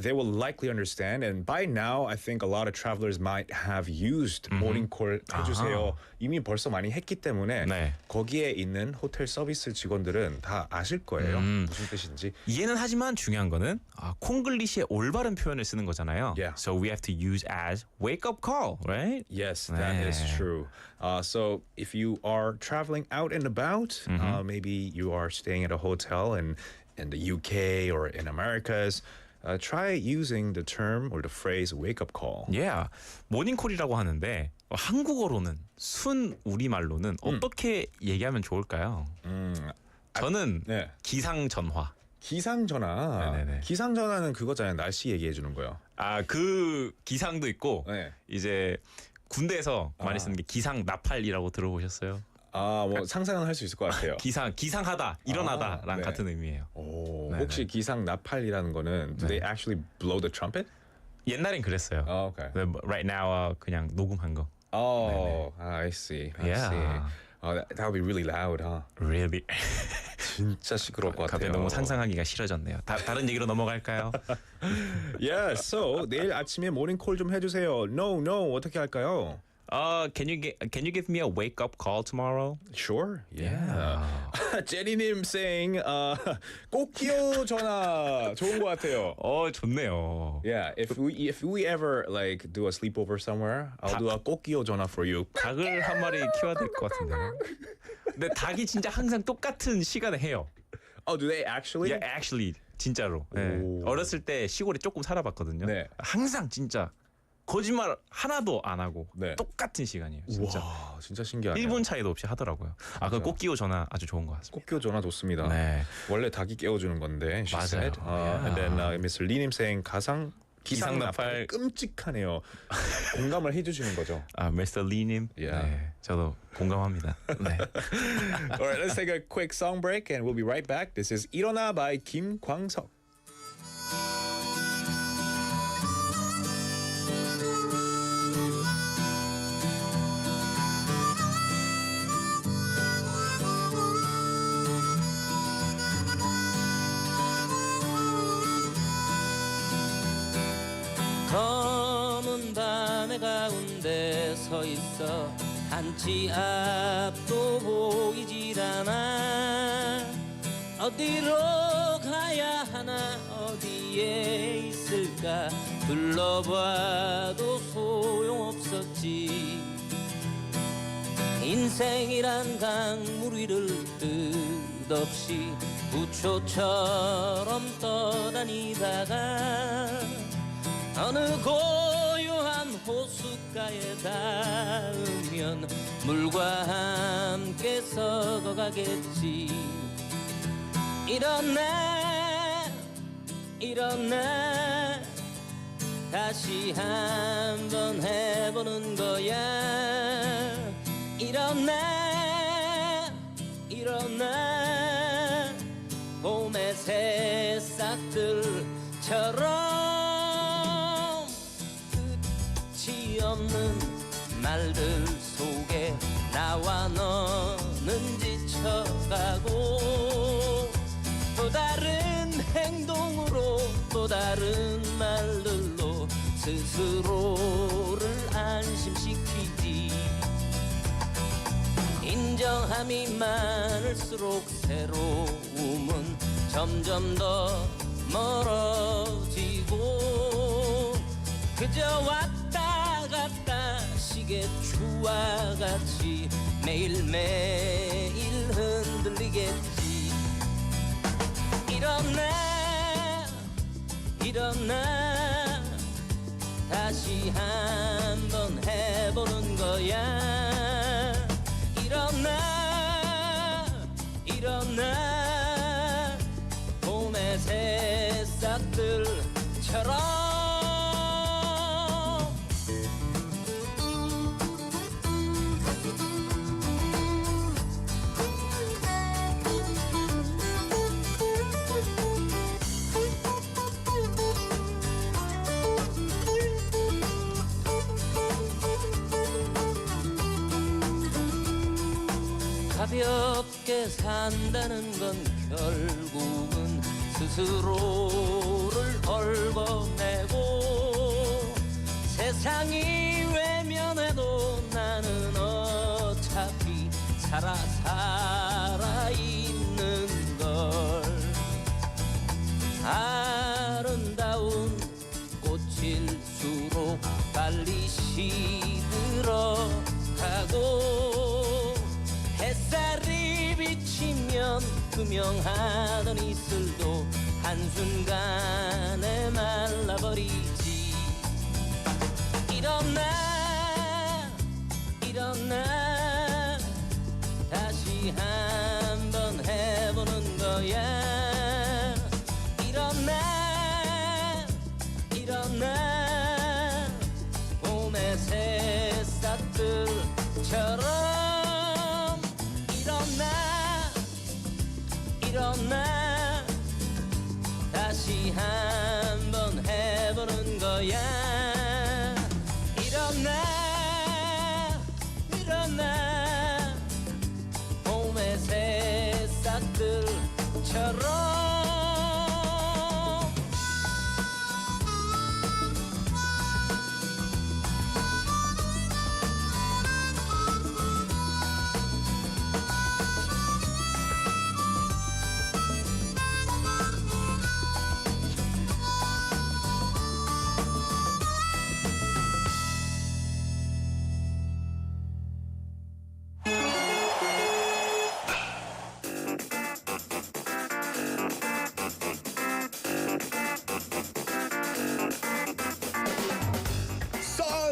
They will likely understand, and by now, I think a lot of travelers might have used morning call 해주세요. 이미 벌써 많이 했기 때문에 네. 거기에 있는 호텔 서비스 직원들은 다 아실 거예요. 무슨 뜻인지. 이해는 하지만 중요한 거는 콩글리시의 올바른 표현을 쓰는 거잖아요. Yeah. So we have to use as wake up call, right? Yes, that 네. is true. So if you are traveling out and about, maybe you are staying at a hotel in the UK or in Americas, try using the term or the phrase wake up call. Yeah. 모닝콜이라고 하는데 한국어로는 순 우리말로는 어떻게 얘기하면 좋을까요? 저는 네. 기상 전화. 기상 전화. 네네네. 기상 전화는 그거잖아요. 날씨 얘기해 주는 거요. 그 기상도 있고 네. 이제 군대에서 많이 쓰는 게 기상 나팔이라고 들어보셨어요? 뭐 상상은 할 수 있을 것 같아요. 기상하다, 일어나다랑 네. 같은 의미예요. 오, 네네. 혹시 기상 나팔이라는 거는 do they actually blow the trumpet? 옛날엔 그랬어요. Okay. Right now 그냥 녹음한 거. I see. I Yeah. see. That would be really loud, huh? Really? 진짜 시끄러울 것 갑자기 같아요. 너무 상상하기가 싫어졌네요. 다른 얘기로 넘어갈까요? Yeah, so 내일 아침에 모닝 콜 좀 해주세요. No, 어떻게 할까요? Can you give me a wake up call tomorrow? Sure. Yeah. 제리님 saying 꽃기호 전화 좋은 것 같아요. 좋네요. Yeah, if we ever like do a sleepover somewhere, I'll do a 꽃기호 전화 for you. 닭을 한 마리 키워야 될 것 같은데요. 근데 닭이 진짜 항상 똑같은 시간에 해요. Oh, do they actually? Yeah, actually 진짜로. 네. 어렸을 때 시골에 조금 살아봤거든요. 네. 항상 진짜 거짓말 하나도 안 하고 네. 똑같은 시간이에요. 진짜. 와, 진짜 신기하네요. 1분 차이도 없이 하더라고요. 그 꽃기호 전화 아주 좋은 것 같습니다. 꽃기호 전화 좋습니다. 네. 원래 닭이 깨워주는 건데. She 맞아요. said. And then Mr. Li님 saying 기상 나팔 끔찍하네요. 공감을 해주시는 거죠. Mr. Lee님. Yeah. 네, 저도 공감합니다. 네. Alright, let's take a quick song break and we'll be right back. This is 일어나 by 김광석. 가운데 서 있어 한치 앞도 보이질 않아 어디로 가야 하나 어디에 있을까 둘러봐도 소용없었지 인생이란 강물 위를 끝없이 부초처럼 떠다니다가 어느 고요한 호숫가에 닿으면 물과 함께 썩어가겠지 일어나 다시 한번 해보는 거야 일어나 봄의 새싹들처럼 끝이 없는 말들 속에 나와 너는 지쳐가고 또 다른 행동으로 또 다른 말들로 스스로를 안심시키지 인정함이 많을수록 새로움은 점점 더 멀어지고 그저 왔다 갔다 시계추와 같이 매일매일 흔들리겠지 일어나 다시 한번 해보는 거야 일어나 봄의 새싹들처럼 가볍게 산다는 건 결국은 스스로를 얽어내고 세상이 외면해도 나는 어차피 살아있는 걸 아름다운 꽃일수록 빨리 시들어가고 햇살이 비치면 투명하던 이슬도 한순간에 말라버리지 일어나 다시 한번 해보는 거야 일어나 봄의 새싹들처럼 일어나 다시 한번 해보는 거야 일어나 봄의 새싹들처럼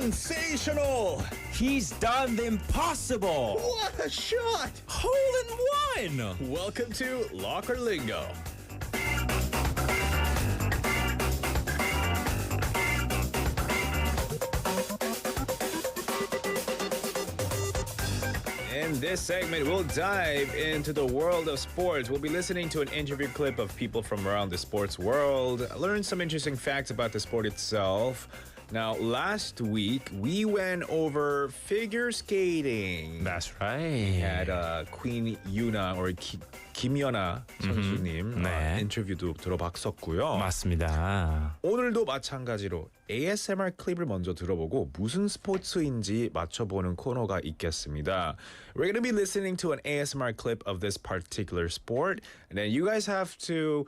Sensational! He's done the impossible. What a shot! Hole in one. Welcome to Locker Lingo. In this segment, we'll dive into the world of sports. We'll be listening to an interview clip of people from around the sports world, learn some interesting facts about the sport itself, Now, last week we went over figure skating. That's We right. had Queen Yuna or 김연아 선수님 네. 인터뷰도 들어봤었고요. 맞습니다. 오늘도 마찬가지로 ASMR 클립을 먼저 들어보고 무슨 스포츠인지 맞춰보는 코너가 있겠습니다. We're going to be listening to an ASMR clip of this particular sport, and then you guys have to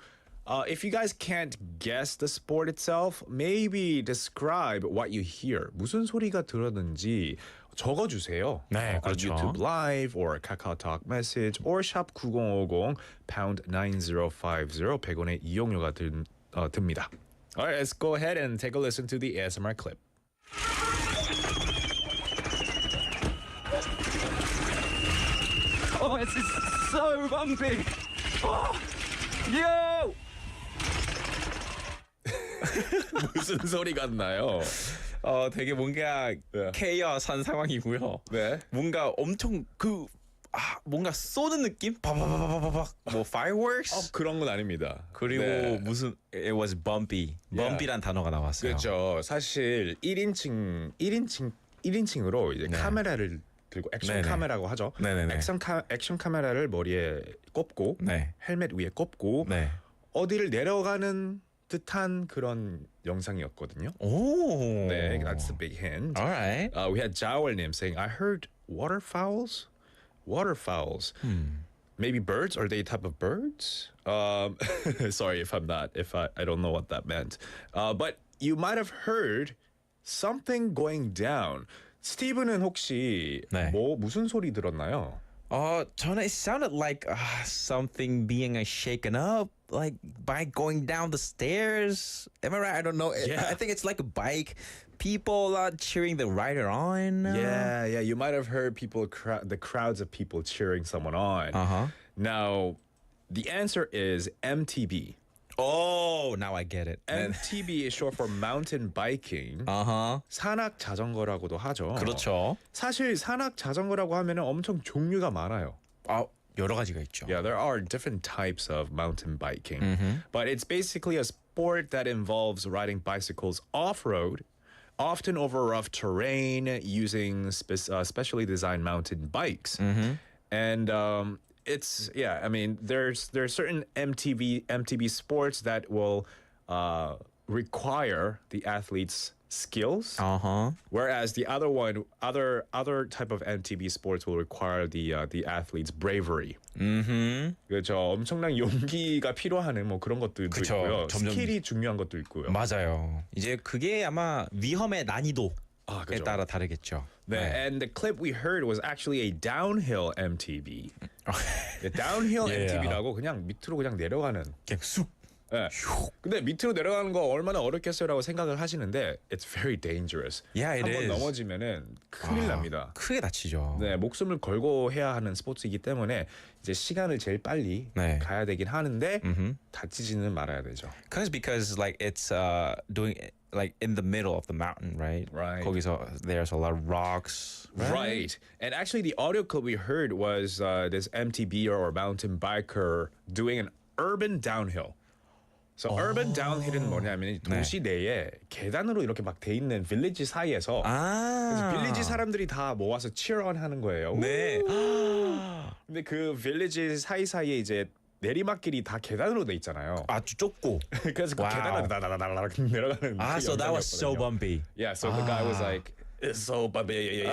if you guys can't guess the sport itself, maybe describe what you hear. 무슨 소리가 들었는지 적어주세요. 네, 그렇죠. On YouTube Live or KakaoTalk Message or 샵 9050 pound 9050 100원의 이용료가 듭니다. Alright, let's go ahead and take a listen to the ASMR clip. Oh, it's so bumpy. Oh, yo! 무슨 소리 같나요? 되게 뭔가 케이어스한 상황이고요. 네. 뭔가 엄청 뭔가 쏘는 느낌? 바바바바바박 뭐 fireworks? 그런 건 아닙니다. 그리고 네. 무슨 it was bumpy. bumpy란 단어가 나왔어요. 그렇죠. 사실 1인칭으로 이제 네. 카메라를 들고 액션 네네. 카메라고 하죠. 네네네. 액션 카메라를 머리에 꼽고 네. 헬멧 위에 꼽고 네. 어디를 내려가는 듯한 그런 영상이었거든요. 오. 네, that's the big hint. All right. We had Jaoel님 saying, I heard waterfowls. Waterfowls. Maybe birds? Are they a type of birds? Sorry if I don't know what that meant. But you might have heard something going down. 스티브는 혹시 네. 무슨 소리 들었나요? 저는 it sounded like something being shaken up, like by going down the stairs. Am I right? I don't know. Yeah. I think it's like a bike. People cheering the rider on. Yeah, you might have heard the crowds of people cheering someone on. Uh-huh. Now, the answer is MTB. Oh, now I get it. MTB is short for mountain biking. Uh-huh. 산악 자전거라고도 하죠. 그렇죠. 사실 산악 자전거라고 하면은 엄청 종류가 많아요. 여러 가지가 있죠. Yeah, there are different types of mountain biking, but it's basically a sport that involves riding bicycles off-road, often over rough terrain, using specially designed mountain bikes. And it's I mean, there's certain MTB sports that will require the athletes' skills, whereas the other type of MTB sports will require the athletes' bravery. 그렇죠. 엄청난 용기가 필요한 뭐 그런 것들도 그쵸. 있고요. 점점- 스킬이 중요한 것도 있고요. 맞아요. 이제 그게 아마 위험의 난이도에 그죠. 따라 다르겠죠. 네, and the clip we heard was actually a downhill MTB. downhill Yeah. MTB라고 그냥 밑으로 그냥 내려가는. 그냥 쑥. 네. 근데 밑으로 내려가는 거 얼마나 어렵겠어요라고 생각을 하시는데 it's very dangerous. Yeah, it 한번 is. 넘어지면은 큰일 납니다. 크게 다치죠. 네, 목숨을 걸고 해야 하는 스포츠이기 때문에 이제 시간을 제일 빨리 네. 가야 되긴 하는데 다치지는 말아야 되죠. Because like it's doing like in the middle of the mountain, right? Right. 거기서 there's a lot of rocks. Right. And actually the audio clip we heard was this MTB or mountain biker doing an urban downhill. So urban downhill은 뭐냐면 도시 내에 계단으로 이렇게 막 돼 있는 빌리지 사이에서 그래서 빌리지 사람들이 다 모아서 cheer on 하는 거예요. 네. 근데 그 빌리지 사이사이에 이제 내리막길이 다 계단으로 돼 있잖아요. 아주 좁고. 그래서 그 계단을 다다다다다 내려가는 그 So that was so 영상이었거든요. bumpy. Yeah, so the guy was like, it's so bumpy.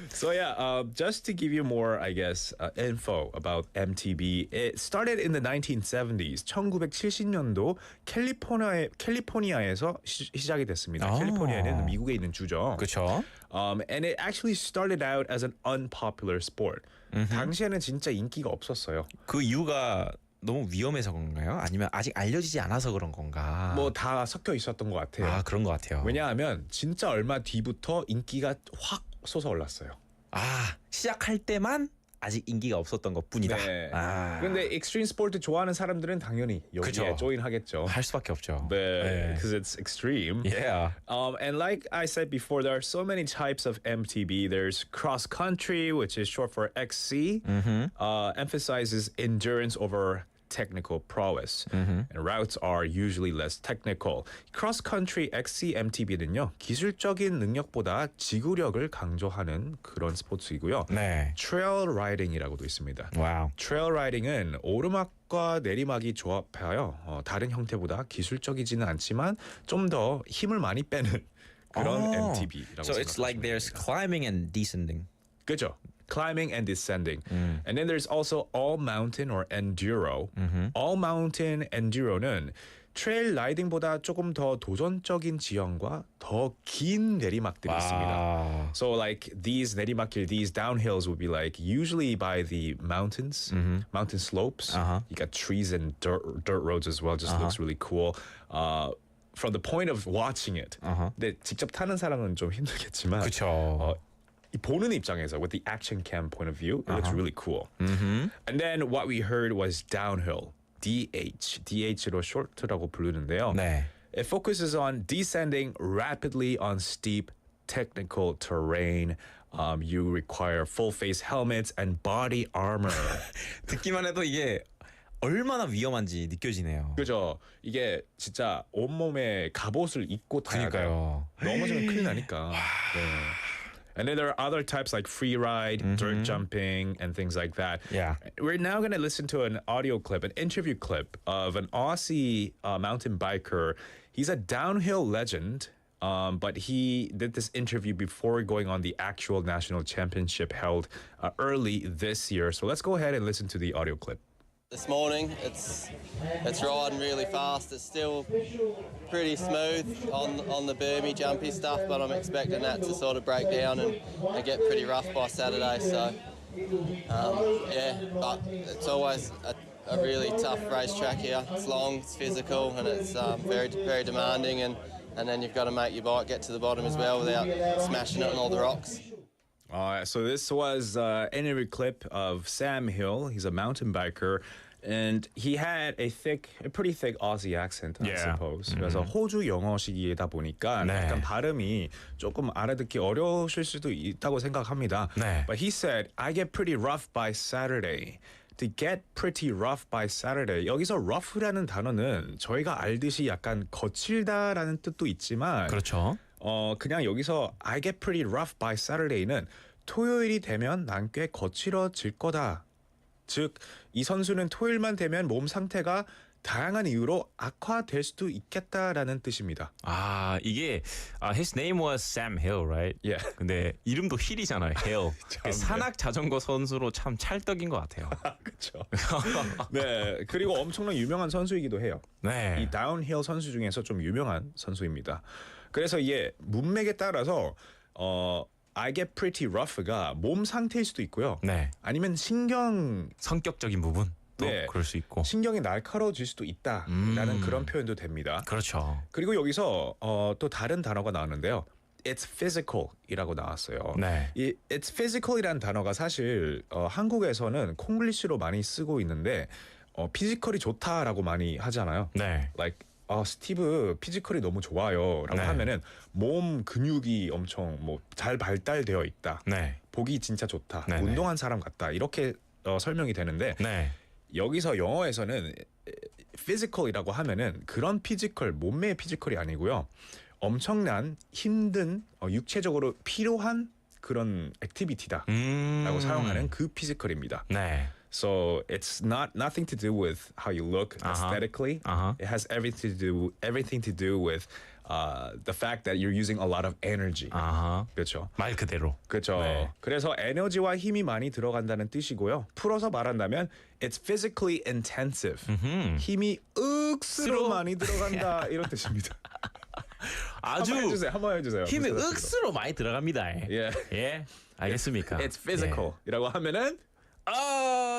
So just to give you more, I guess, info about MTB, it started in the 1970s. 1970년도 캘리포니아에서 시작이 됐습니다. 캘리포니아는 미국에 있는 주죠. 그렇죠. And it actually started out as an unpopular sport. 당시에는 진짜 인기가 없었어요. 그 이유가 너무 위험해서 그런가요? 아니면 아직 알려지지 않아서 그런 건가? 뭐 다 섞여 있었던 것 같아요. 그런 것 같아요. 왜냐하면 진짜 얼마 뒤부터 인기가 확 솟아올랐어요. 시작할 때만 아직 인기가 없었던 것뿐이다. 네. 근데 익스트림 스포츠 좋아하는 사람들은 당연히 여기에 그쵸. 조인하겠죠. 할 수밖에 없죠. 네, because it's extreme. Yeah. And like I said before, there are so many types of MTB. There's cross country, which is short for XC, emphasizes endurance over technical prowess. And routes are usually less technical. cross-country XCMTB는요. 기술적인 능력보다 지구력을 강조하는 그런 스포츠이고요. 네. trail riding이라고도 있습니다. 와우. trail riding은 오르막과 내리막이 조합하여 다른 형태보다 기술적이지는 않지만 좀 더 힘을 많이 빼는 그런 MTB라고 So it's like there's climbing and descending. 그죠? climbing and descending. And then there's also all mountain or enduro. all mountain enduro는 트레일 라이딩보다 조금 더 도전적인 지형과 더 긴 내리막들이 있습니다. So like these 내리막길, these downhills would be like usually by the mountains, mountain slopes. You got trees and dirt roads as well. Just looks really cool. From the point of watching it. 근데 직접 타는 사람은 좀 힘들겠지만. 그렇죠. 보는 입장에서 with the action cam point of view, it looks really cool. And then what we heard was downhill. DH로 short라고 부르는데요. 네. It focuses on descending rapidly on steep technical terrain. You require full face helmets and body armor. 듣기만 해도 이게 얼마나 위험한지 느껴지네요. 그죠? 이게 진짜 온몸에 갑옷을 입고 타야 돼요. 넘어지면 큰일 나니까. 네. And then there are other types like free ride, dirt jumping, and things like that. Yeah. We're now going to listen to an audio clip, an interview clip of an Aussie mountain biker. He's a downhill legend, but he did this interview before going on the actual national championship held early this year. So let's go ahead and listen to the audio clip. This morning, it's riding really fast. It's still pretty smooth on the bermy, jumpy stuff, but I'm expecting that to sort of break down and get pretty rough by Saturday. So, yeah, but it's always a really tough racetrack here. It's long, it's physical, and it's very, very demanding. And then you've got to make your bike get to the bottom as well without smashing it on all the rocks. So this was an interview clip of Sam Hill. He's a mountain biker. And he had a pretty thick Aussie accent, I suppose. 그래서 호주 영어식이다 보니까 약간 발음이 조금 알아듣기 어려우실 수도 있다고 생각합니다. 네. But he said, I get pretty rough by Saturday. To get pretty rough by Saturday. 여기서 rough라는 단어는 저희가 알듯이 약간 거칠다라는 뜻도 있지만 그렇죠. 그냥 여기서 I get pretty rough by Saturday는 토요일이 되면 난 꽤 거칠어질 거다. 즉, 이 선수는 토요일만 되면 몸 상태가 다양한 이유로 악화될 수도 있겠다라는 뜻입니다. 이게 his name was Sam Hill, right? Yeah. 근데 이름도 힐이잖아요. Hill. 산악 자전거 선수로 참 찰떡인 것 같아요. 그렇죠. 네, 그리고 엄청난 유명한 선수이기도 해요. 네. 이 다운힐 선수 중에서 좀 유명한 선수입니다. 그래서 이게 문맥에 따라서 I get pretty rough가 몸 상태일 수도 있고요. 네. 아니면 성격적인 부분. 네, 그럴 수 있고 신경이 날카로워질 수도 있다라는 그런 표현도 됩니다. 그렇죠. 그리고 여기서 또 다른 단어가 나왔는데요. It's physical이라고 나왔어요. 네. 이 It's physical이라는 단어가 사실 한국에서는 콩글리시로 많이 쓰고 있는데 피지컬이 좋다라고 많이 하잖아요. 네. Like 스티브 피지컬이 너무 좋아요라고 하면은 몸 근육이 엄청 잘 발달되어 있다. 네. 보기 진짜 좋다. 네네. 운동한 사람 같다. 이렇게 설명이 되는데 여기서 영어에서는 physical이라고 하면은 그런 피지컬, 몸매의 피지컬이 아니고요. 엄청난 힘든 육체적으로 필요한 그런 액티비티다라고 사용하는 그 피지컬입니다. 네. So it's nothing to do with how you look aesthetically. It has everything to do with the fact that you're using a lot of energy. 그렇죠. 말 그대로. 그렇죠. 네. 그래서 에너지와 힘이 많이 들어간다는 뜻이고요. 풀어서 말한다면 it's physically intensive. 힘이 억수로 많이 들어간다 이런 뜻입니다. 아주 한번 해주세요. 힘이 억수로 많이 들어갑니다. 예. 알겠습니까? It's physical이라고 하면은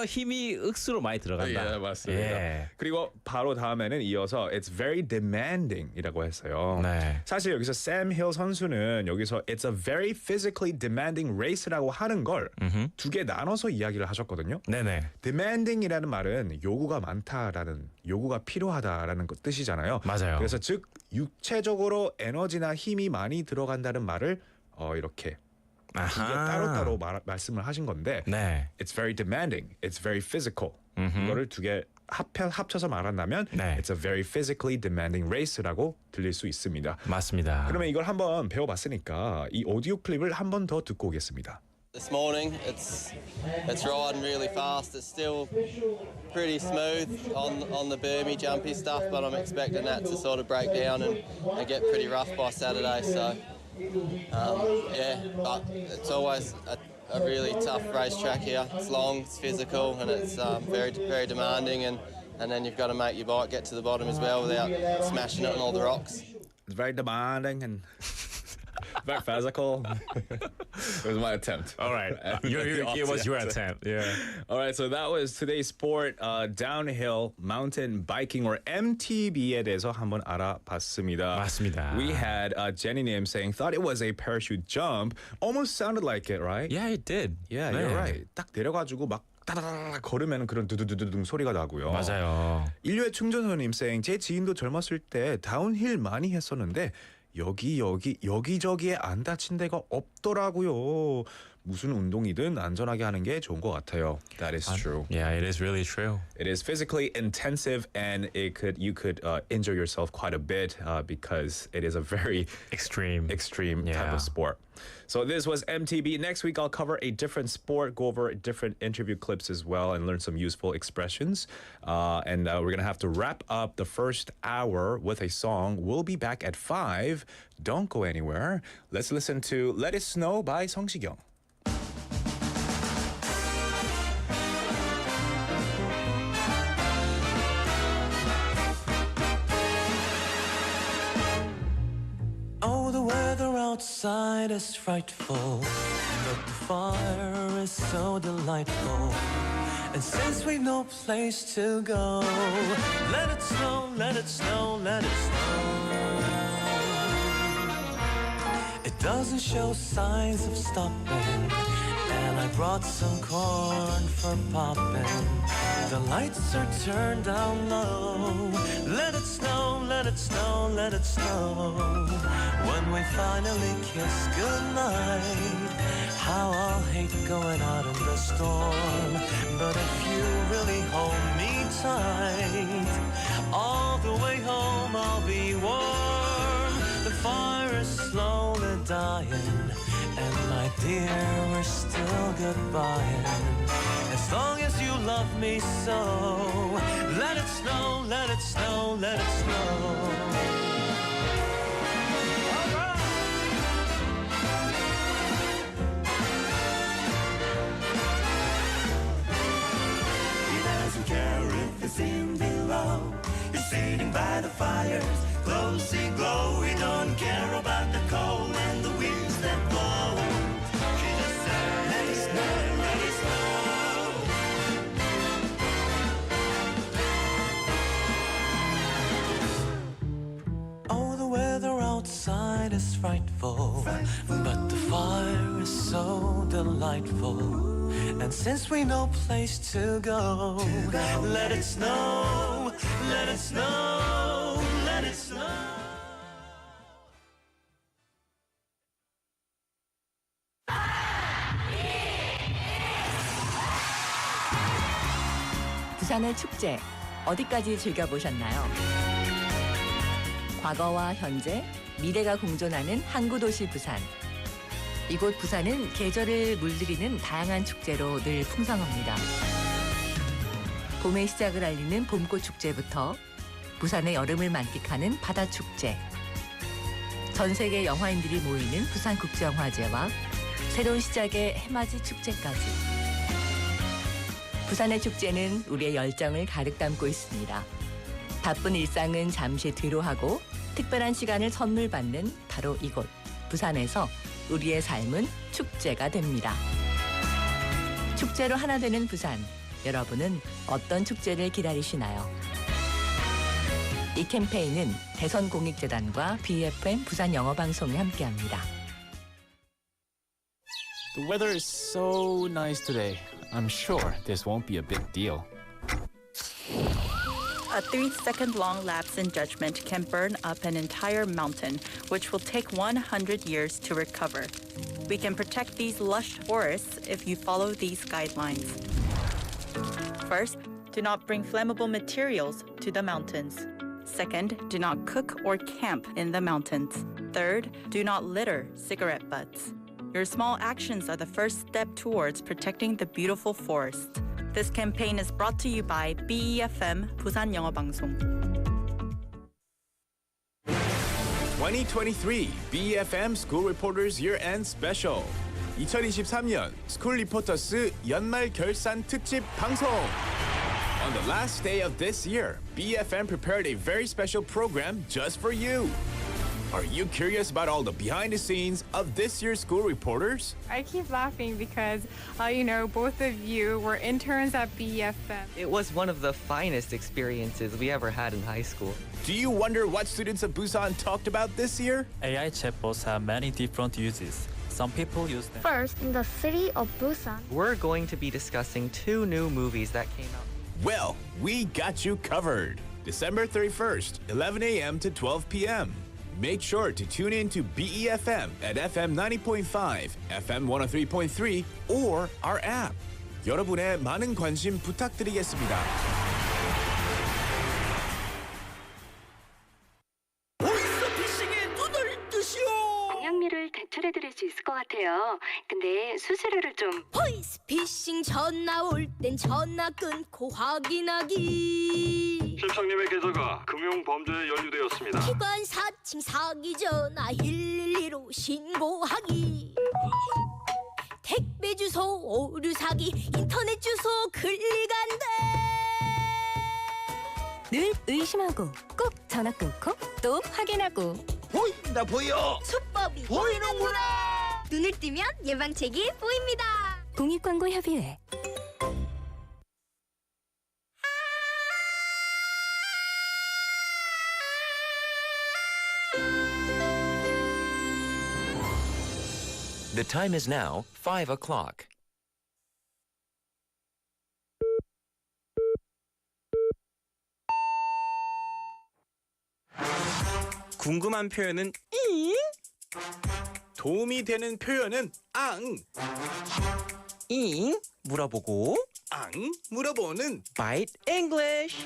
힘이 억수로 많이 들어간다. 예, 맞습니다. 그리고 바로 다음에는 이어서 it's very demanding이라고 했어요. 네. 사실 여기서 Sam Hill 선수는 여기서 it's a very physically demanding race라고 하는 걸 두 개 나눠서 이야기를 하셨거든요. 네네. demanding이라는 말은 요구가 많다라는, 요구가 필요하다라는 뜻이잖아요. 맞아요. 그래서 즉 육체적으로 에너지나 힘이 많이 들어간다는 말을 이렇게 이게 따로따로 말씀을 하신 건데 네. It's very demanding. It's very physical. 이거를 두 개 합쳐서 말한다면 it's a very physically demanding race라고 들릴 수 있습니다. 맞습니다. 그러면 이걸 한번 배워봤으니까 이 오디오 클립을 한 번 더 듣고 오겠습니다. This morning, it's riding really fast. It's still pretty smooth on the bermy, jumpy stuff, but I'm expecting that to sort of break down and get pretty rough by Saturday. So, but it's always a really tough racetrack here. It's long, it's physical, and it's very, very demanding. And then you've got to make your bike get to the bottom as well without smashing it on all the rocks. It's very demanding and very physical. It was my attempt. All right. It was your attempt. Yeah. All right. So that was today's sport, downhill mountain biking or MTB에 대해서 한번 알아봤습니다. 맞습니다. We had Jenny Nim saying thought it was a parachute jump. Almost sounded like it, right? Yeah, it did. Yeah, you're right. 딱 내려가지고 막 따다다다 걸으면 그런 두두두두둥 소리가 나고요. 맞아요. 인류의 충전소님 saying 제 지인도 젊었을 때 다운힐 많이 했었는데 여기저기에 안 다친 데가 없더라고요. 무슨 운동이든 안전하게 하는 게 좋은 것 같아요. That is true. Yeah, it is really true. It is physically intensive and you could injure yourself quite a bit because it is a very extreme type of sport. So this was MTB. Next week I'll cover a different sport, go over different interview clips as well and learn some useful expressions. And we're going to have to wrap up the first hour with a song. We'll be back at 5. Don't go anywhere. Let's listen to Let It Snow by 성시경. Outside is frightful, but the fire is so delightful. And since we've no place to go, let it snow, let it snow, let it snow. It doesn't show signs of stopping, and I brought some corn for popping. The lights are turned down low. Let it snow, let it snow, let it snow. When we finally kiss goodnight, how I'll hate going out in the storm. But if you really hold me tight, all the way home I'll be warm. The fire is slowly dying, and my dear, we're still goodbying. As long as you love me so, let it snow, let it snow, let it snow. Garrett is in below. He's sitting by the fires, closely glow. He don't care about the cold and the winds that blow. He just said, let it snow, let it snow. Oh, the weather outside is frightful, but the fire is so delightful. And since we no place to go, let it snow, let it snow, let it snow. 부산의 축제, 어디까지 즐겨보셨나요? 과거와 현재, 미래가 공존하는 항구도시 부산. 이곳 부산은 계절을 물들이는 다양한 축제로 늘 풍성합니다. 봄의 시작을 알리는 봄꽃 축제부터 부산의 여름을 만끽하는 바다 축제, 전 세계 영화인들이 모이는 부산국제영화제와 새로운 시작의 해맞이 축제까지. 부산의 축제는 우리의 열정을 가득 담고 있습니다. 바쁜 일상은 잠시 뒤로 하고 특별한 시간을 선물 받는 바로 이곳 부산에서 우리의 삶은 축제가 됩니다. 축제로 하나 되는 부산. 여러분은 어떤 축제를 기다리시나요? 이 캠페인은 대선공익재단과 BFM 부산영어방송이 함께합니다. The weather is so nice today. I'm sure this won't be a big deal. A 3-second-long lapse in judgment can burn up an entire mountain, which will take 100 years to recover. We can protect these lush forests if you follow these guidelines. First, do not bring flammable materials to the mountains. Second, do not cook or camp in the mountains. Third, do not litter cigarette butts. Your small actions are the first step towards protecting the beautiful forest. This campaign is brought to you by BEFM 부산영어방송. 2023 BEFM School Reporters Year-End Special 2023년 스쿨 리포터스 연말 결산 특집 방송. On the last day of this year, BEFM prepared a very special program just for you. Are you curious about all the behind the scenes of this year's school reporters? I keep laughing because, both of you were interns at BEFM. It was one of the finest experiences we ever had in high school. Do you wonder what students of Busan talked about this year? AI chatbots have many different uses. Some people use them. First, in the city of Busan, we're going to be discussing 2 new movies that came out. Well, we got you covered. December 31st, 11 a.m. to 12 p.m. Make sure to tune in to BEFM at FM 90.5, FM 103.3, or our app. 여러분의 많은 관심 부탁드리겠습니다. 공약미를 대출해드릴 수 있을 것 같아요. 근데 수수료를 좀. 보이스피싱 전화 올 땐 전화 끊고 확인하기. 실장님의 계좌가 금융범죄에 연루되었습니다. 기관 사칭 사기 전화 112로 신고하기. 택배 주소 오류 사기 인터넷 주소 클릭한대. 늘 의심하고 꼭 전화 끊고 또 확인하고. 보인다 보여. 수법이 보이는구나. 눈을 뜨면 예방책이 보입니다. 공익광고협의회. The time is now 5 o'clock. 궁금한 표현은 잉, 도움이 되는 표현은 앙, 잉 물어보고 앙 물어보는 Bite English.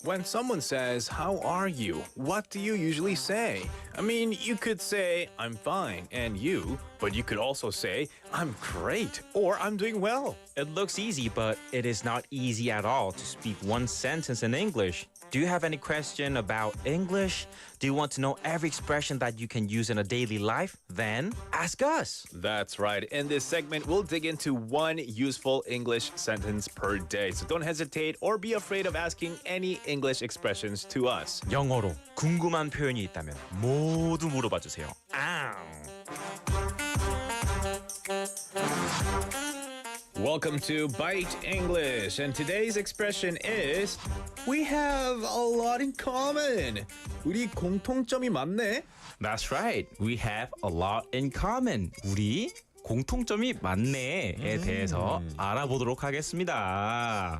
When someone says, "How are you?" what do you usually say? I mean, you could say, "I'm fine," and you, but you could also say, "I'm great," or "I'm doing well." It looks easy, but it is not easy at all to speak one sentence in English. Do you have any question about English? Do you want to know every expression that you can use in a daily life? Then ask us. That's right. In this segment, we'll dig into one useful English sentence per day. So don't hesitate or be afraid of asking any English expressions to us. 영어로 궁금한 표현이 있다면 모두 물어봐 주세요. Welcome to Bite English, and today's expression is we have a lot in common. 우리 공통점이 많네. That's right. We have a lot in common. 우리 공통점이 많네에 대해서 알아보도록 하겠습니다.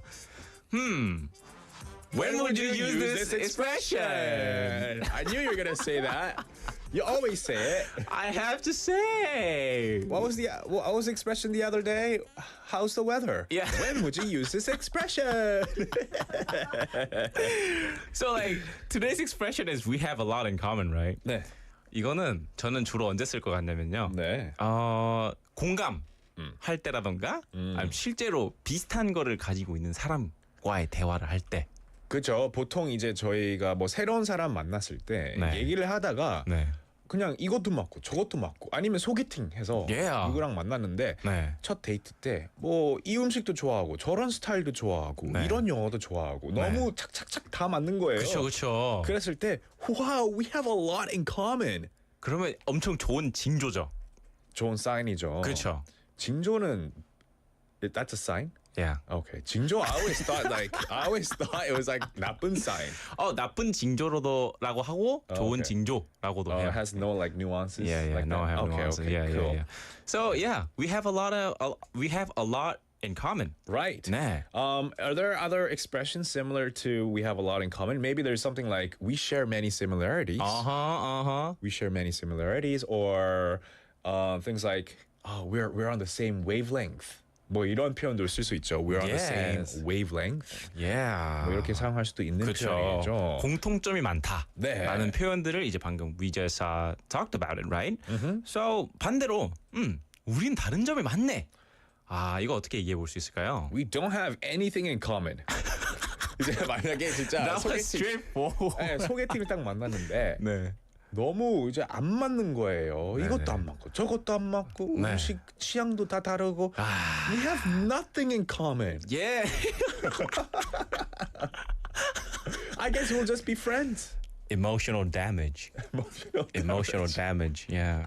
When would you use this expression? I knew you were gonna say that. You always say it. I have to say. What was the expression the other day? How's the weather? Yeah. When would you use this expression? So like today's expression is we have a lot in common, right? 네. 이거는 저는 주로 언제 쓸 것 같냐면요. 네. 공감 할 때라던가 아니면 실제로 비슷한 거를 가지고 있는 사람과의 대화를 할 때. 그렇죠. 보통 이제 저희가 뭐 새로운 사람 만났을 때 네. 얘기를 하다가 네. 그냥 이것도 맞고 저것도 맞고 아니면 소개팅 해서 누구랑 만났는데 네. 첫 데이트 때 뭐 이 음식도 좋아하고 저런 스타일도 좋아하고 네. 이런 영어도 좋아하고 너무 착착착 다 맞는 거예요. 그렇죠. 그랬을 때 wow, we have a lot in common. 그러면 엄청 좋은 징조죠. 좋은 사인이죠. 그렇죠. 징조는 that's a sign? Yeah. Okay. 징조 I always thought it was like 나쁜 sign. 나쁜 징조로도라고 하고 좋은 징조라고도 해요. It has no like nuances. Yeah, like no, that. I have okay, nuances. okay, Yeah, cool. yeah. So yeah, we have a lot in common. Right. 네. Are there other expressions similar to we have a lot in common? Maybe there's something like we share many similarities. We share many similarities, or things like we're on the same wavelength. 뭐 이런 표현도 쓸 수 있죠. We're on the same wavelength. Yeah. 뭐 이렇게 사용할 수도 있는 그쵸. 표현이죠. 공통점이 많다. 네. 라는 표현들을 이제 방금 we just talked about it, right? So 반대로 우린 다른 점이 많네. 아, 이거 어떻게 얘기해 볼 수 있을까요? We don't have anything in common. 이제 만약에 진짜 소개팅을 딱 만났는데 네. 너무 이제 안 맞는 거예요. 이것도 안 맞고 저것도 안 맞고 음식 취향도 다 다르고 We have nothing in common. Yeah. I guess we'll just be friends. Emotional damage. Emotional damage. Yeah.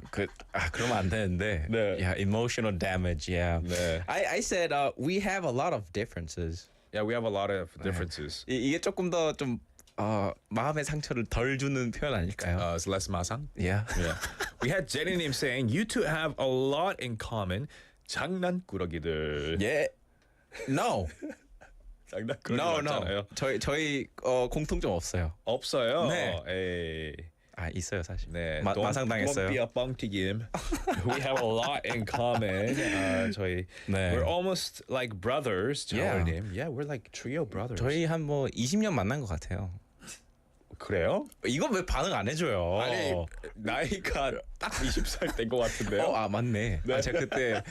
그러면 안 되는데. 네. Yeah, emotional damage. Yeah. 네. I said we have a lot of differences. Yeah, we have a lot of differences. 이게 조금 더 좀 마음의 상처를 덜 주는 표현 아닐까요? It's less 마상. Yeah. Yeah. We had Jenny님 saying you two have a lot in common. 장난꾸러기들. Yeah. No. 장난꾸러기 No. 맞잖아요. 저희 공통점 없어요. 없어요. 네. 에이. 있어요 사실. 네. 마상당했어요. Don't be a 뻥튀김. We have a lot in common. 저희 we're almost like brothers. 정월님. Yeah, we're like trio brothers. 저희 한 뭐 20년 만난 것 같아요. 그래요? 이거 왜 반응 안 해줘요? 아니 나이가 딱 20살 된 것 같은데요. 맞네. 네. 제가 그때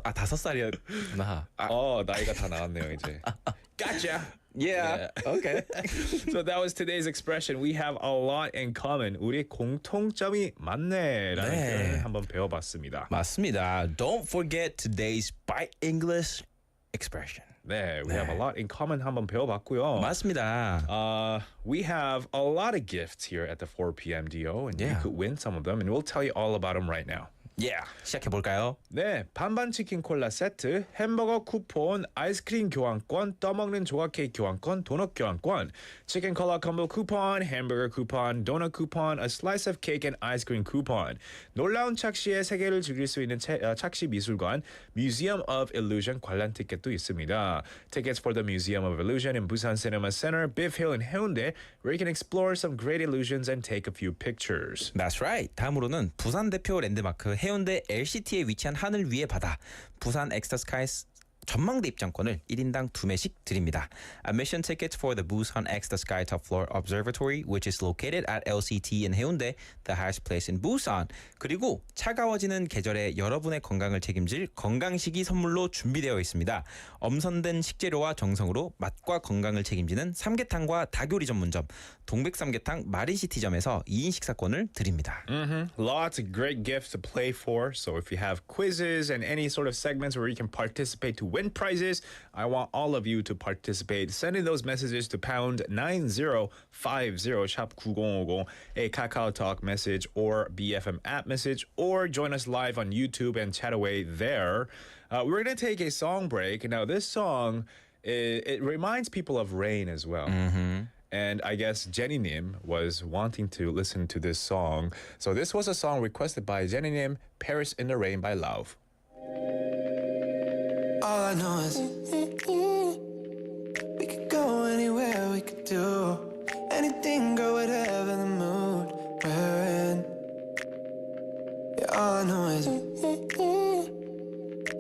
5살이었나. 나이가 다 나왔네요 이제. Gotcha. Yeah. Okay. So that was today's expression. We have a lot in common. 우리 공통점이 많네라는 표현을 한번 배워봤습니다. 맞습니다. Don't forget today's Bite English expression. 네, we have a lot in common 한번 배워봤고요. 맞습니다. We have a lot of gifts here at the 4 p.m. DO, and you could win some of them, and we'll tell you all about them right now. Yeah, 시작해볼까요? 네, 반반 치킨 콜라 세트, 햄버거 쿠폰, 아이스크림 교환권, 떠먹는 조각 케이크 교환권, 도넛 교환권, 치킨 콜라 콤보 쿠폰, 햄버거 쿠폰, 도넛 쿠폰, a slice of cake and ice cream 쿠폰. 놀라운 착시의 세계를 즐길 수 있는 착시 미술관, Museum of Illusion 관람 티켓도 있습니다. Tickets for the Museum of Illusion in Busan Cinema Center, Biff Hill in Haeundae, where you can explore some great illusions and take a few pictures. That's right. 다음으로는 부산 대표 랜드마크 해운대 LCT에 위치한 하늘 위의 바다 부산 엑스터 스카이 전망대 입장권을 1인당 2매씩 드립니다. Admission tickets for the Busan X the Sky Top Floor Observatory, which is located at LCT in Haeundae, the highest place in Busan. 그리고 차가워지는 계절에 여러분의 건강을 책임질 건강식이 선물로 준비되어 있습니다. 엄선된 식재료와 정성으로 맛과 건강을 책임지는 삼계탕과 닭요리 전문점 동백삼계탕 마린시티점에서 2인 식사권을 드립니다. Lots of great gifts to play for. So if you have quizzes and any sort of segments where you can participate to win prizes, I want all of you to participate. Send in those messages to pound 9050 샵 9050, a Kakao Talk message or BFM app message, or join us live on YouTube and chat away there. We're going to take a song break. Now this song, it reminds people of rain as well. And I guess Jenny Nim was wanting to listen to this song. So this was a song requested by Jenny Nim, Paris in the Rain by Love. All I know is we could go anywhere, we could do anything, go whatever the mood we're in. Yeah, all I know is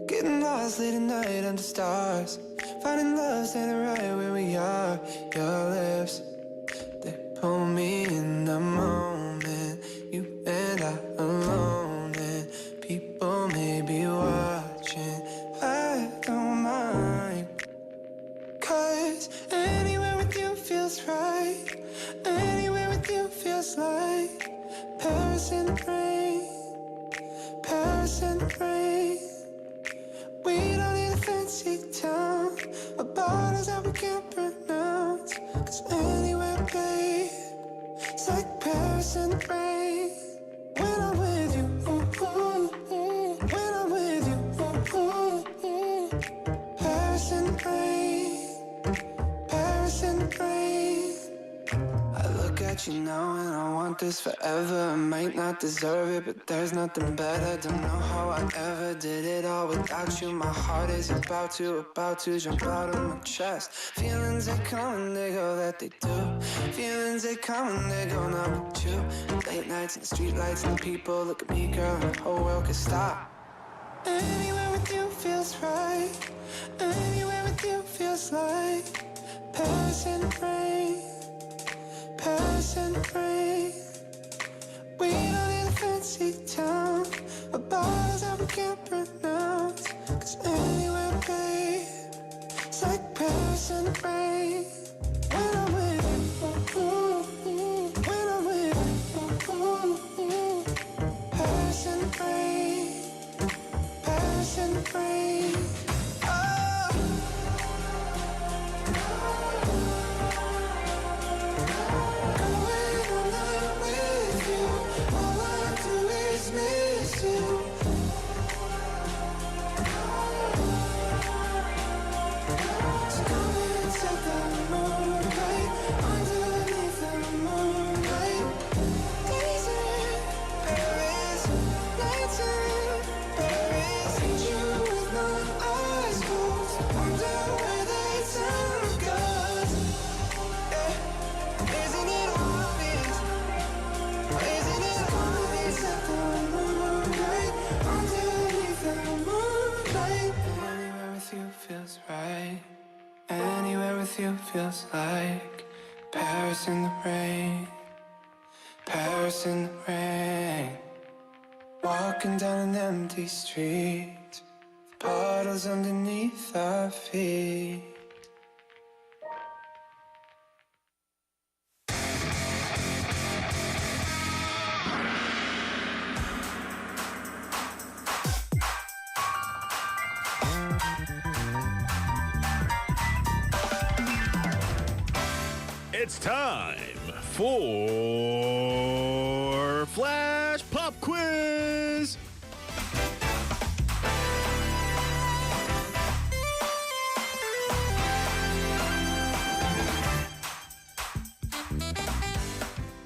getting lost late at night under stars, finding love standing right where we are. Your lips, they pull me in the moment, you and I alone, and people may be watching. I don't mind, 'cause anywhere with you feels right, anywhere with you feels like Paris in the rain, Paris in the rain. We don't need a fancy town or bottles that we can't pronounce, 'cause anywhere, babe, it's like Paris in the rain. When I'm with you, when I'm with you, Paris in the rain, Paris in the rain. I look at you now and I want this forever. I might not deserve it, but there's nothing better. Don't know how I ever did it all without you. My heart is about to jump out of my chest. Feelings they come and they go, that they do. Feelings they come and they go, not with you. Late nights and the street lights and the people look at me, girl, and the whole world could stop. Anywhere with with you feels right. Anywhere with you feels like Paris and rain, Paris and rain. We don't need a fancy town, or bars that we can't pronounce. 'Cause anywhere, babe, it's like Paris and rain. When I'm with you, when I'm with you, Paris and rain, Paris and rain. Feels like Paris in the rain, Paris in the rain. Walking down an empty street, puddles underneath our feet. It's time for Flash Pop Quiz.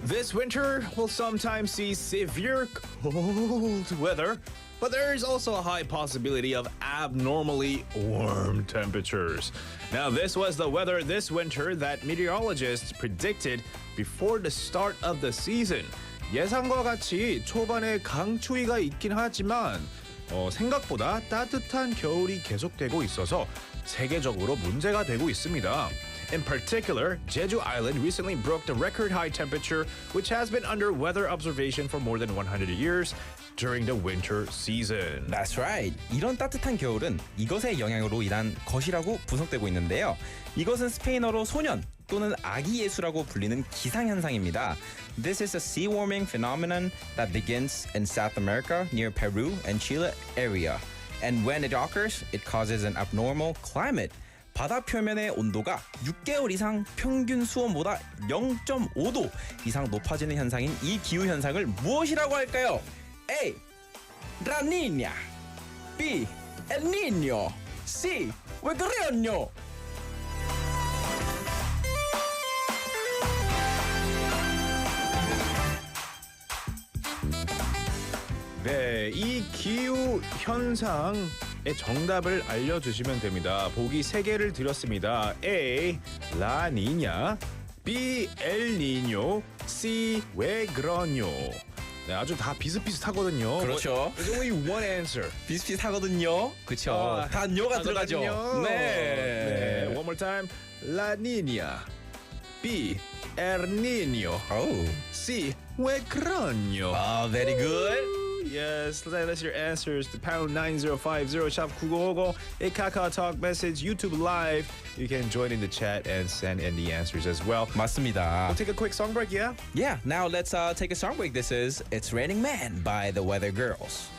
This winter will sometimes see severe cold weather, but there is also a high possibility of abnormally warm temperatures. Now, this was the weather this winter that meteorologists predicted before the start of the season. 예상과 같이 초반에 강추위가 있긴 하지만 생각보다 따뜻한 겨울이 계속되고 있어서 세계적으로 문제가 되고 있습니다. In particular, Jeju Island recently broke the record high temperature, which has been under weather observation for more than 100 years during the winter season. That's right. 이런 따뜻한 겨울은 이것의 영향으로 인한 것이라고 분석되고 있는데요. 이것은 스페인어로 소년 또는 아기 예수라고 불리는 기상현상입니다. This is a sea warming phenomenon that begins in South America near Peru and Chile area. And when it occurs, it causes an abnormal climate. 바다 표면의 온도가 6개월 이상 평균 수온보다 0.5도 이상 높아지는 현상인 이 기후 현상을 무엇이라고 할까요? A. La Niña. B. El Niño. C. 왜 그래요? 네, 이 기후 현상의 정답을 알려주시면 됩니다. 보기 3개를 드렸습니다. A. La Niña. B. El Niño. C. 왜 그러뇨. 네, 아주 다 비슷비슷하거든요. 그렇죠. There's only one answer. 비슷비슷하거든요. 그렇죠. 다 뇨가 들어가죠. 네. One more time. La Niña. B. El Niño. Oh. C. 왜 그러뇨. Very good. Yes, send us your answers to pound 9050 shop Kugogo, a Kakao Talk message, YouTube Live. You can join in the chat and send in the answers as well. 맞습니다. We'll take a quick song break, yeah? Yeah, now let's take a song break. This is It's Raining Man by the Weather Girls.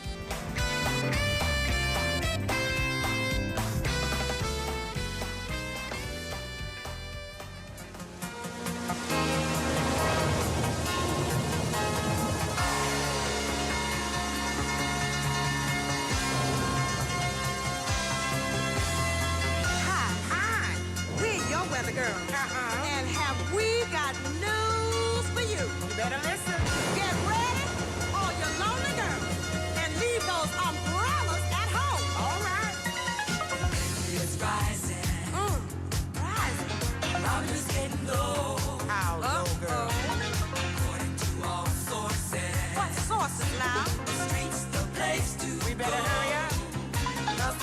And have we got news for you? You better listen. Get ready, all your lonely girls, and leave those umbrellas at home. All right. It's rising. Rising. Problems getting low. How low, girl? According to all sources. What sources now? The streets, the place to We better go. hurry up. The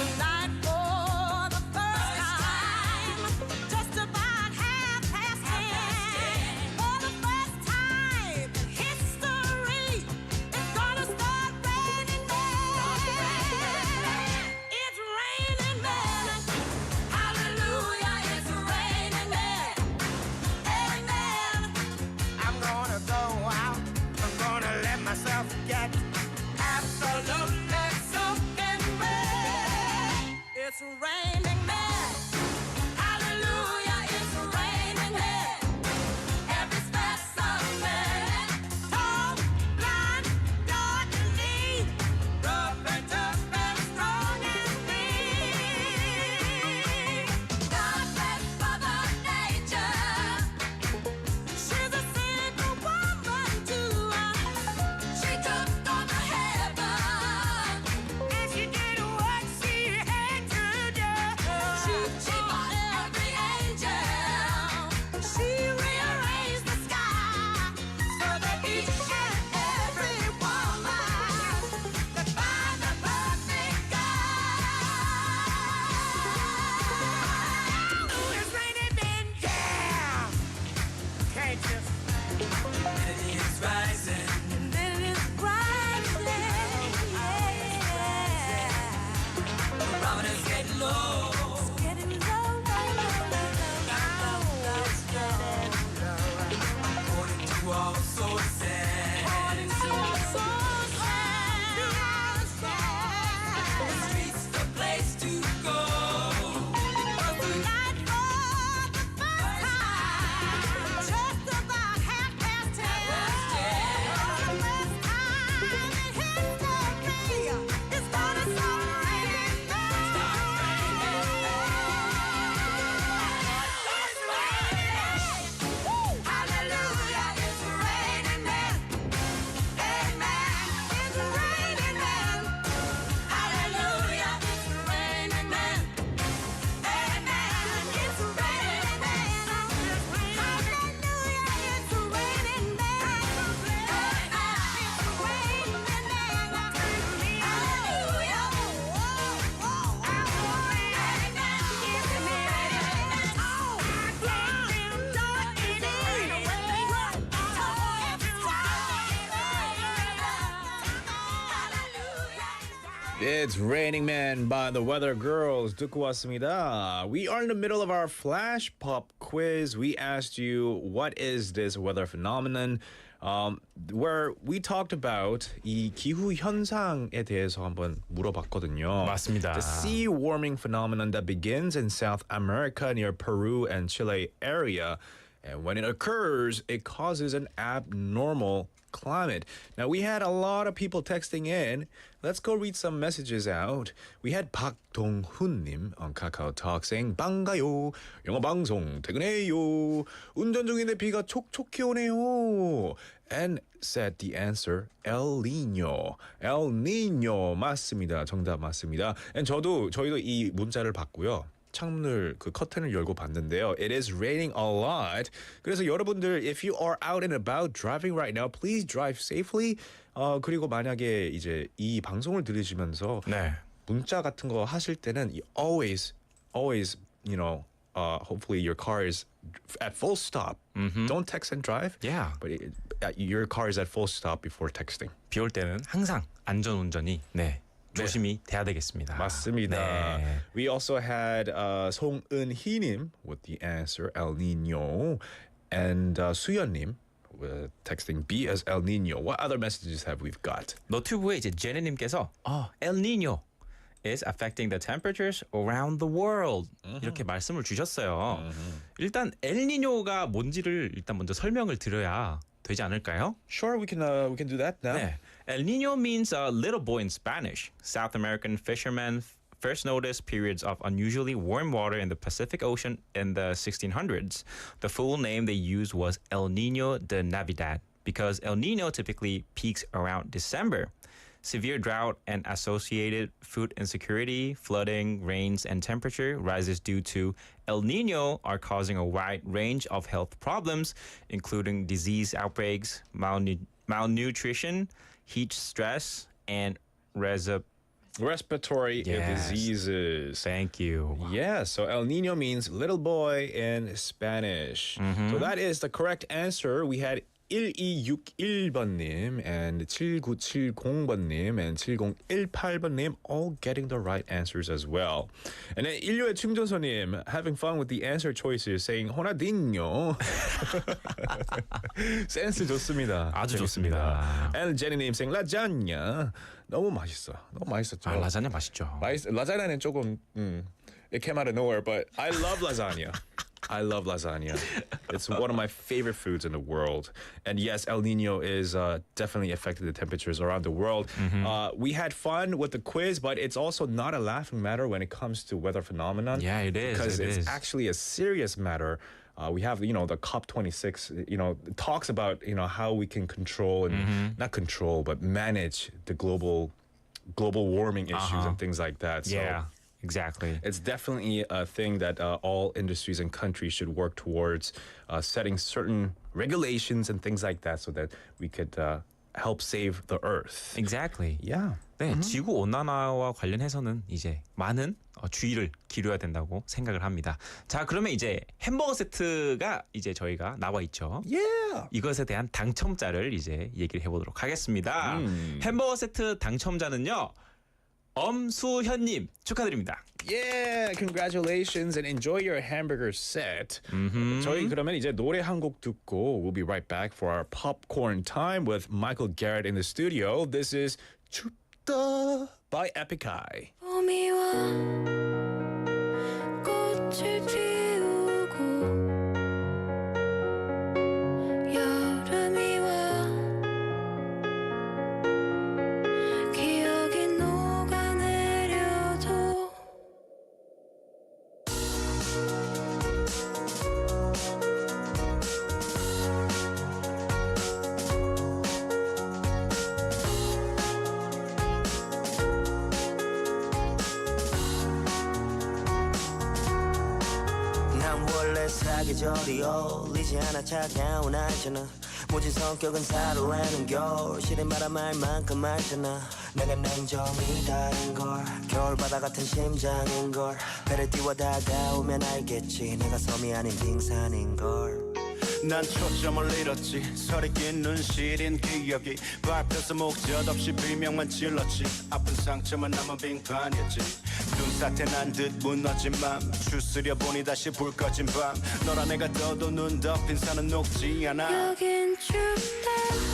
lonely soaking rain. It's raining men. Hallelujah, it's raining men. Every specimen, tall, blind, dark and neat, rough and tough and strong and weak. God bless Mother Nature. She's a single woman too. She took on the heaven, and she did what she had to do. She fought every angel. She rearranged the sky so that each and every woman could find the perfect guy. Ooh, it's raining men, yeah. Can't you? And it's rising. And then it's rising. Yeah. The barometer's getting low. It's getting low, according to all sources. According to all sources. The streets the place to go. But tonight for the first time, just about 10:30. For the first time in history, it's gonna start raining men. It's raining. Hallelujah, it's raining men. Amen. It's raining men. Hallelujah, it's raining men. Amen. It's raining men. Hallelujah, it's raining men. It's Raining Man by the Weather Girls. 듣고 왔습니다. We are in the middle of our flash pop quiz. We asked you, what is this weather phenomenon? Where we talked about 이 기후 현상에 대해서 한번 물어봤거든요. 맞습니다. The sea warming phenomenon that begins in South America near Peru and Chile area. And when it occurs, it causes an abnormal climate. Now, we had a lot of people texting in. Let's go read some messages out. We had 박동훈님 on KakaoTalk saying 반가요. 영어방송 퇴근해요. 운전 중인데 비가 촉촉히 오네요. And said the answer El Niño. El Niño 맞습니다. 정답 맞습니다. And 저희도 이 문자를 받고요. 창문을 그 커튼을 열고 봤는데요. It is raining a lot. 그래서 여러분들, if you are out and about driving right now, please drive safely. 그리고 만약에 이제 이 방송을 들으시면서 문자 같은 거 하실 때는 always, you know, hopefully your car is at full stop. Don't text and drive. Yeah. But your car is at full stop before texting. 비 올 때는 항상 안전 운전이 조심히 돼야 되겠습니다. 맞습니다. 네. We also had 송은희님 with the answer El Niño, and 수연님 texting B as El Niño. What other messages have we got? 너튜브에 이제 제네님께서 El Niño is affecting the temperatures around the world 이렇게 말씀을 주셨어요. 일단 엘니뇨가 뭔지를 일단 먼저 설명을 드려야 되지 않을까요? Sure, we can do that now. 네. El Niño means little boy in Spanish. South American fishermen first noticed periods of unusually warm water in the Pacific Ocean in the 1600s. The full name they used was El Niño de Navidad because El Niño typically peaks around December. Severe drought and associated food insecurity, flooding, rains, and temperature rises due to El Niño are causing a wide range of health problems, including disease outbreaks, malnutrition, heat stress, and respiratory diseases. Thank you. Yeah, so El Niño means little boy in Spanish. So that is the correct answer. We had 1261번님 and 7970번님 and 7018번님 all getting the right answers as well. And then 인류의 충전소님 having fun with the answer choices saying 호나딩요. 센스 좋습니다. 아주 좋습니다. And 제니님 saying 라자냐. 너무 맛있어. 너무 맛있었죠. 아, 라자냐 맛있죠. 라자냐는 조금 it came out of nowhere, but I love lasagna. I love lasagna. It's one of my favorite foods in the world. And yes, El Nino is definitely affected the temperatures around the world. We had fun with the quiz, but it's also not a laughing matter when it comes to weather phenomenon. Yeah, it is. Because it it's is. actually a serious matter. We have, the COP26, talks about, how we can control and not control, but manage the global warming issues and things like that. So Yeah. Exactly. it's definitely a thing that all industries and countries should work towards setting certain regulations and things like that so that we could help save the earth. Exactly. Yeah. 네, 지구 온난화와 관련해서는 이제 많은 주의를 기울여야 된다고 생각을 합니다. 자, 그러면 이제 햄버거 세트가 이제 저희가 나와 있죠. Yeah. 이것에 대한 당첨자를 이제 얘기를 해보도록 하겠습니다. 햄버거 세트 당첨자는요. 엄수현님 축하드립니다. Yeah, congratulations and enjoy your hamburger set. 저희 그러면 이제 노래 한 곡 듣고 we'll be right back for our popcorn time with Michael Garrett in the studio. This is 춥다 by Epic High. 봄이 와 꽃을 피우고 여름이 와 기억이 녹아내려도 난 원래 사계절이 어울리지 않아 차가운 알잖아 모진 성격은 사로라는 겨울 시린 바람 알 만큼 알잖아 내가 냉정이 다른 걸 겨울바다 같은 심장인 걸 배를 띄워 다가오면 알겠지 내가 섬이 아닌 빙산인 걸 난 초점을 잃었지 서리 낀 눈 시린 기억이 밟혀서 목젖 없이 비명만 질렀지 아픈 상처만 남은 빙판이었지 눈사태 난 듯 무너진 맘 추스려 보니 다시 불 꺼진 밤 너라 내가 떠도 눈 덮인 산은 녹지 않아 여긴 춥다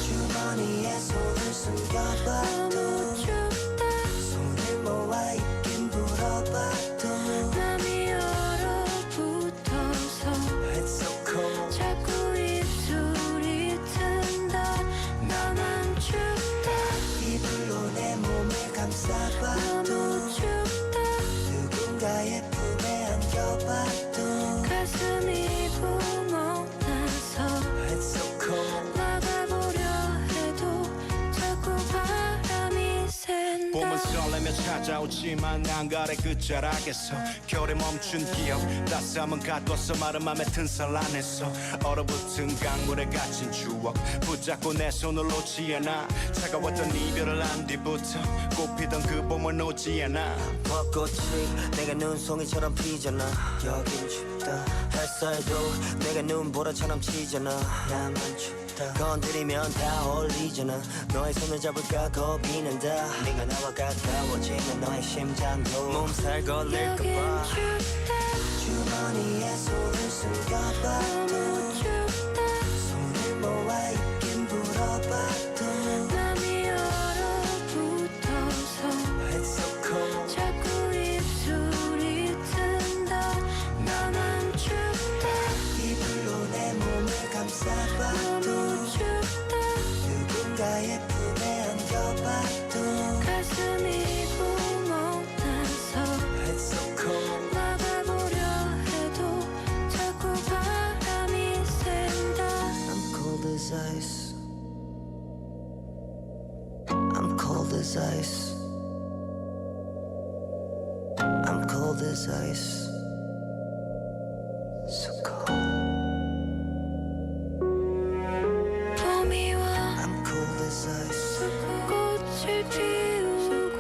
주머니에 손을 숨겨봐도 너무 춥다 손을 모아 있긴 불어봐도 맘이 얼어붙어서 It's so cold 자꾸 입술이 튼다 나만 춥다 이불로 내 몸을 감싸봐도 너무 춥다 누군가의 품에 안겨봐도 가슴이 구멍나서 It's so cold 막아보려 해도 자꾸 바람이 샌다 봄은 설레며 찾아오지만 난 가래 끝자락에서 겨울에 멈춘 기억 따스함은 가둬서 마른 맘에 튼살 안에서 얼어붙은 강물에 갇힌 추억 붙잡고 내 손을 놓지 않아 차가웠던 이별을 한 뒤부터 꽃피던 그 봄을 놓지 않아 벚꽃이 내가 눈송이처럼 피잖아 여긴 춥다 햇살도 내가 눈보라처럼 치잖아 나만 춥다 건드리면 다 어울리잖아 너의 손을 잡을까 겁이 난다 네가 나와 가까워지면 너의 심장도 몸살 걸릴까봐 여긴 춥다 주머니에 손을 숨겨봐도 너무 춥다 손을 모아 있긴 불어봐도 맘이 얼어붙어서 It's so cold 자꾸 입술이 튼다 나만 춥다 이불로 내 몸을 감싸봐도 너무 춥다 누군가의 품에 안겨봐도 가슴이 구멍나서 It's so cold 막아보려 해도 자꾸 바람이 샌다 I'm cold as ice I'm cold as ice I'm cold as ice So cold 봄이 와 I'm cold as ice 꽃을 피우고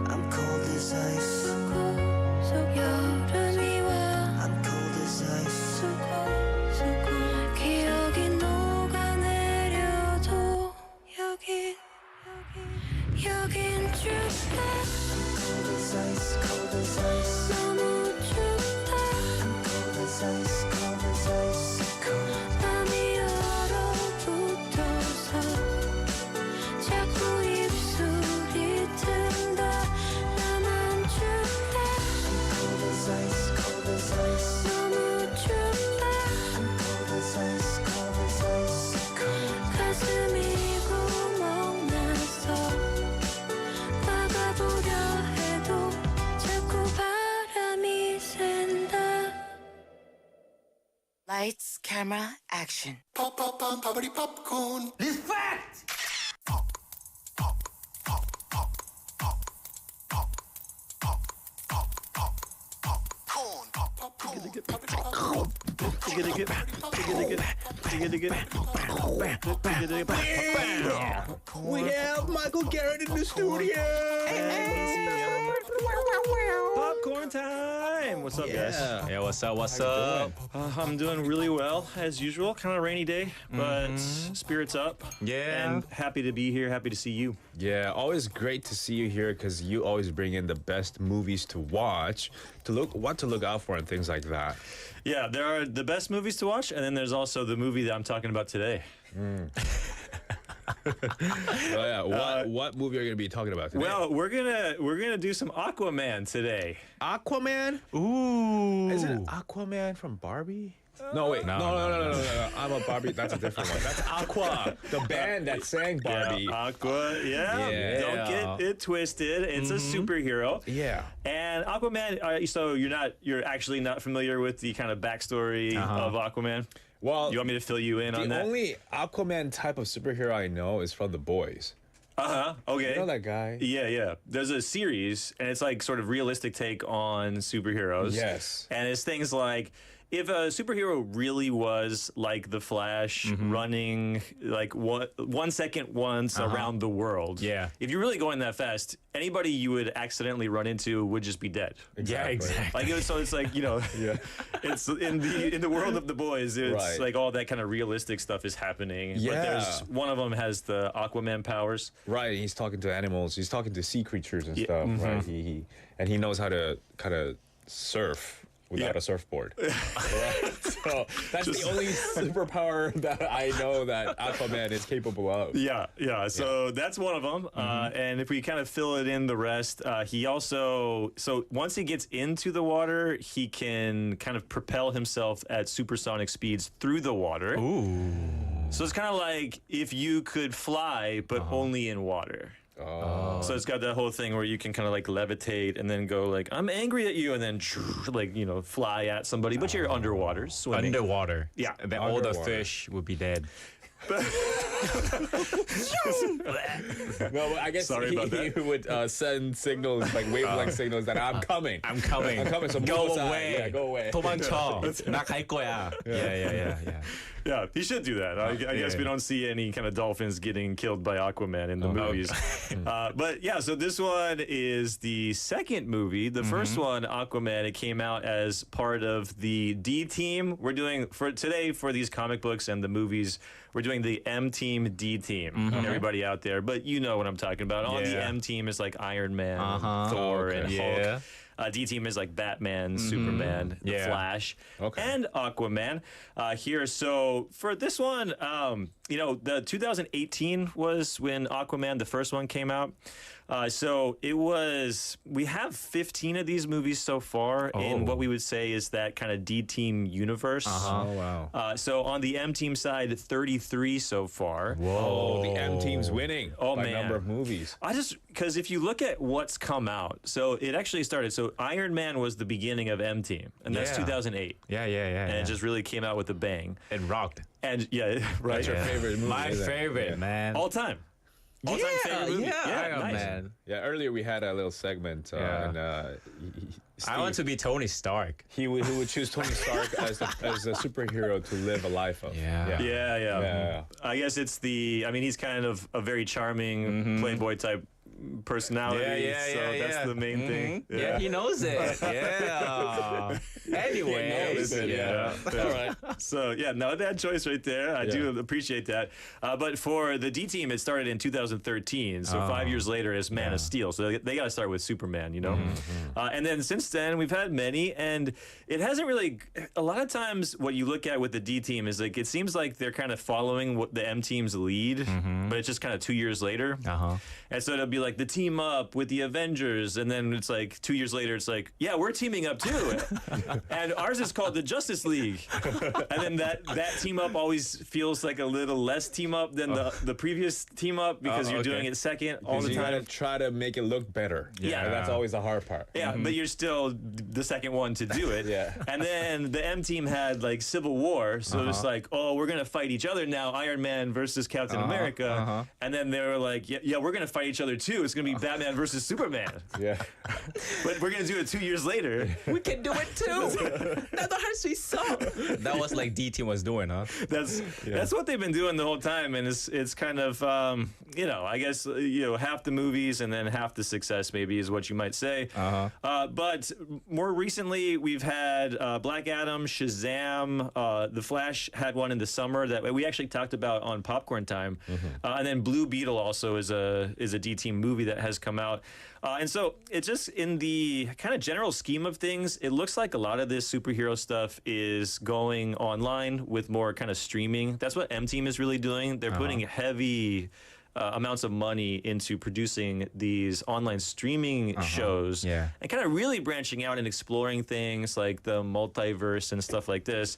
I'm cold as ice 여름이 와 I'm cold as ice 기억이 녹아내려 너무 춥다 땀이 얼어붙어서 자꾸 입술이 튼다 나만 춥다 너무 춥다 가슴이 구멍나서 막아보려 해도 자꾸 바람이 샌다 Lights, camera, action. Pop, pop, pop, poppity popcorn. Respect! We have Michael Garrett in the studio. Popcorn time! What's up, guys? Yeah, what's up? What's up? I'm doing really well, as usual. Kind of a rainy day, but spirits up. Yeah. And happy to be here. Happy to see you. Yeah, always great to see you here because you always bring in the best movies to watch, what to look out for and things like that. Yeah, there are the best movies to watch, and then there's also the movie that I'm talking about today. What movie are you gonna be talking about today? Well, we're gonna do some Aquaman today. Aquaman? Ooh. Is it Aquaman from Barbie? No, wait. No. I'm a Barbie. That's a different one. That's Aqua, the band that sang Barbie. Yeah, Aqua, yeah. Don't get it twisted. It's a superhero. Yeah. And Aquaman, so you're actually not familiar with the kind of backstory of Aquaman? Well, you want me to fill you in on that? The only Aquaman type of superhero I know is from The Boys. Okay. You know that guy? Yeah. There's a series, and it's like sort of realistic take on superheroes. Yes. And it's things like, if a superhero really was like the Flash, running like 1 second once around the world. Yeah. If you're really going that fast, anybody you would accidentally run into would just be dead. Exactly. Yeah, exactly. Like so, it's like it's in the world of The Boys. It's like all that kind of realistic stuff is happening. Yeah. But there's one of them has the Aquaman powers. Right. He's talking to animals. He's talking to sea creatures and stuff. Right. He knows how to kind of surf without a surfboard. Right. So that's the only superpower that I know that Aquaman is capable of. Yeah. So that's one of them. And if we kind of fill it in the rest, he also, so once he gets into the water, he can kind of propel himself at supersonic speeds through the water. Ooh. So it's kind of like if you could fly, but only in water. Oh. So it's got that whole thing where you can kind of like levitate and then go like, I'm angry at you, and then like, fly at somebody, but you're underwater swimming. Underwater. Yeah. Then all the fish would be dead. No, but I guess Sorry about that. he would send signals, like wavelength signals that I'm coming. I'm coming. So go move aside. away. Yeah, go away. 도망쳐. 나 갈 거야. Yeah. Yeah, he should do that. I guess we don't see any kind of dolphins getting killed by Aquaman in the movies. But yeah, so this one is the second movie. The first one, Aquaman, it came out as part of the D team. We're doing, for today, for these comic books and the movies, we're doing the M team, D team. Everybody out there. But you know what I'm talking about. On the M team is like Iron Man, Thor, and Hulk. D team is like Batman, Superman, The Flash, and Aquaman here. So for this one, the 2018 was when Aquaman, the first one, came out. So it was, we have 15 of these movies so far in what we would say is that kind of D team universe. Oh, wow. So on the M team side, 33 so far. Whoa, the M team's winning by number of movies. Because if you look at what's come out, so it actually started, so Iron Man was the beginning of M team, and that's 2008. Yeah. And it just really came out with a bang. It rocked. And right. That's your favorite movie. My favorite, man. All time. All-time favorite movie. Iron nice. Man. Yeah, earlier we had a little segment. And, I want to be Tony Stark. He would choose Tony Stark as a superhero to live a life of. Yeah. I guess it's he's kind of a very charming playboy type personality. That's the main thing. Yeah, he knows it. Yeah. Anyway. All right. So yeah, not a bad choice right there. I do appreciate that. But for the D team, it started in 2013. So 5 years later is Man of Steel. So they got to start with Superman, you know? And then since then, we've had many. And it hasn't really, a lot of times what you look at with the D team is like, it seems like they're kind of following what the M team's lead, but it's just kind of 2 years later. And so it'll be like the team up with the Avengers. And then it's like 2 years later, it's like, yeah, we're teaming up too. And ours is called the Justice League. And then that team up always feels like a little less team up than the previous team up because you're doing it second all the you time. gotta try to make it look better. Yeah. That's always the hard part. Yeah, but you're still the second one to do it. And then the M team had like Civil War, so it's like, oh, we're gonna fight each other now, Iron Man versus Captain America. And then they were like, yeah, we're gonna fight each other too. It's gonna be Batman versus Superman. But we're gonna do it 2 years later. We can do it too. 나도 할 수 있어. That was like D team was doing, huh? That's what they've been doing the whole time, and it's kind of I guess half the movies and then half the success maybe is what you might say. But more recently we've had Black Adam, Shazam, The Flash had one in the summer that we actually talked about on Popcorn Time, and then Blue Beetle also is a D team movie that has come out. And so it's just in the kind of general scheme of things, it looks like a lot of this superhero stuff is going online with more kind of streaming. That's what M Team is really doing. They're putting heavy amounts of money into producing these online streaming shows and kind of really branching out and exploring things like the multiverse and stuff like this.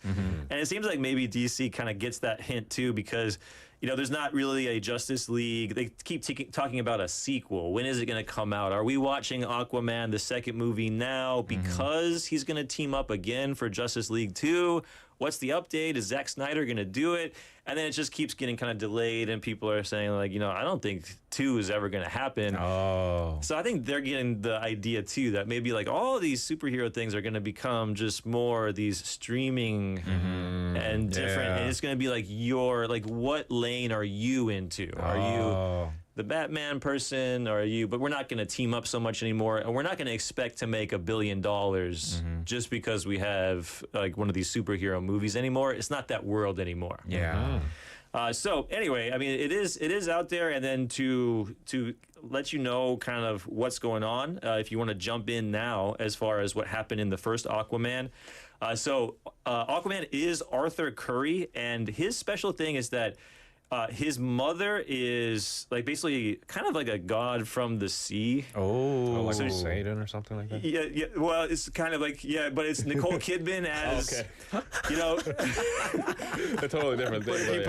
And it seems like maybe DC kind of gets that hint too because there's not really a Justice League. They keep talking about a sequel. When is it going to come out? Are we watching Aquaman, the second movie now because he's going to team up again for Justice League 2? What's the update? Is Zack Snyder going to do it? And then it just keeps getting kind of delayed and people are saying like, I don't think 2 is ever going to happen. So I think they're getting the idea too that maybe like all these superhero things are going to become just more these streaming and different. And it's going to be like what lane are you into? Are you the Batman person? But we're not going to team up so much anymore. And we're not going to expect to make $1 billion just because we have like one of these superhero movies anymore. It's not that world anymore. So anyway, I mean, it is out there. And then to let you know kind of what's going on, if you want to jump in now as far as what happened in the first Aquaman. So Aquaman is Arthur Curry, and his special thing is that his mother is like basically kind of like a god from the sea. Like Satan or something like that? Yeah. Well, it's kind of like, but it's Nicole Kidman as, a totally different thing.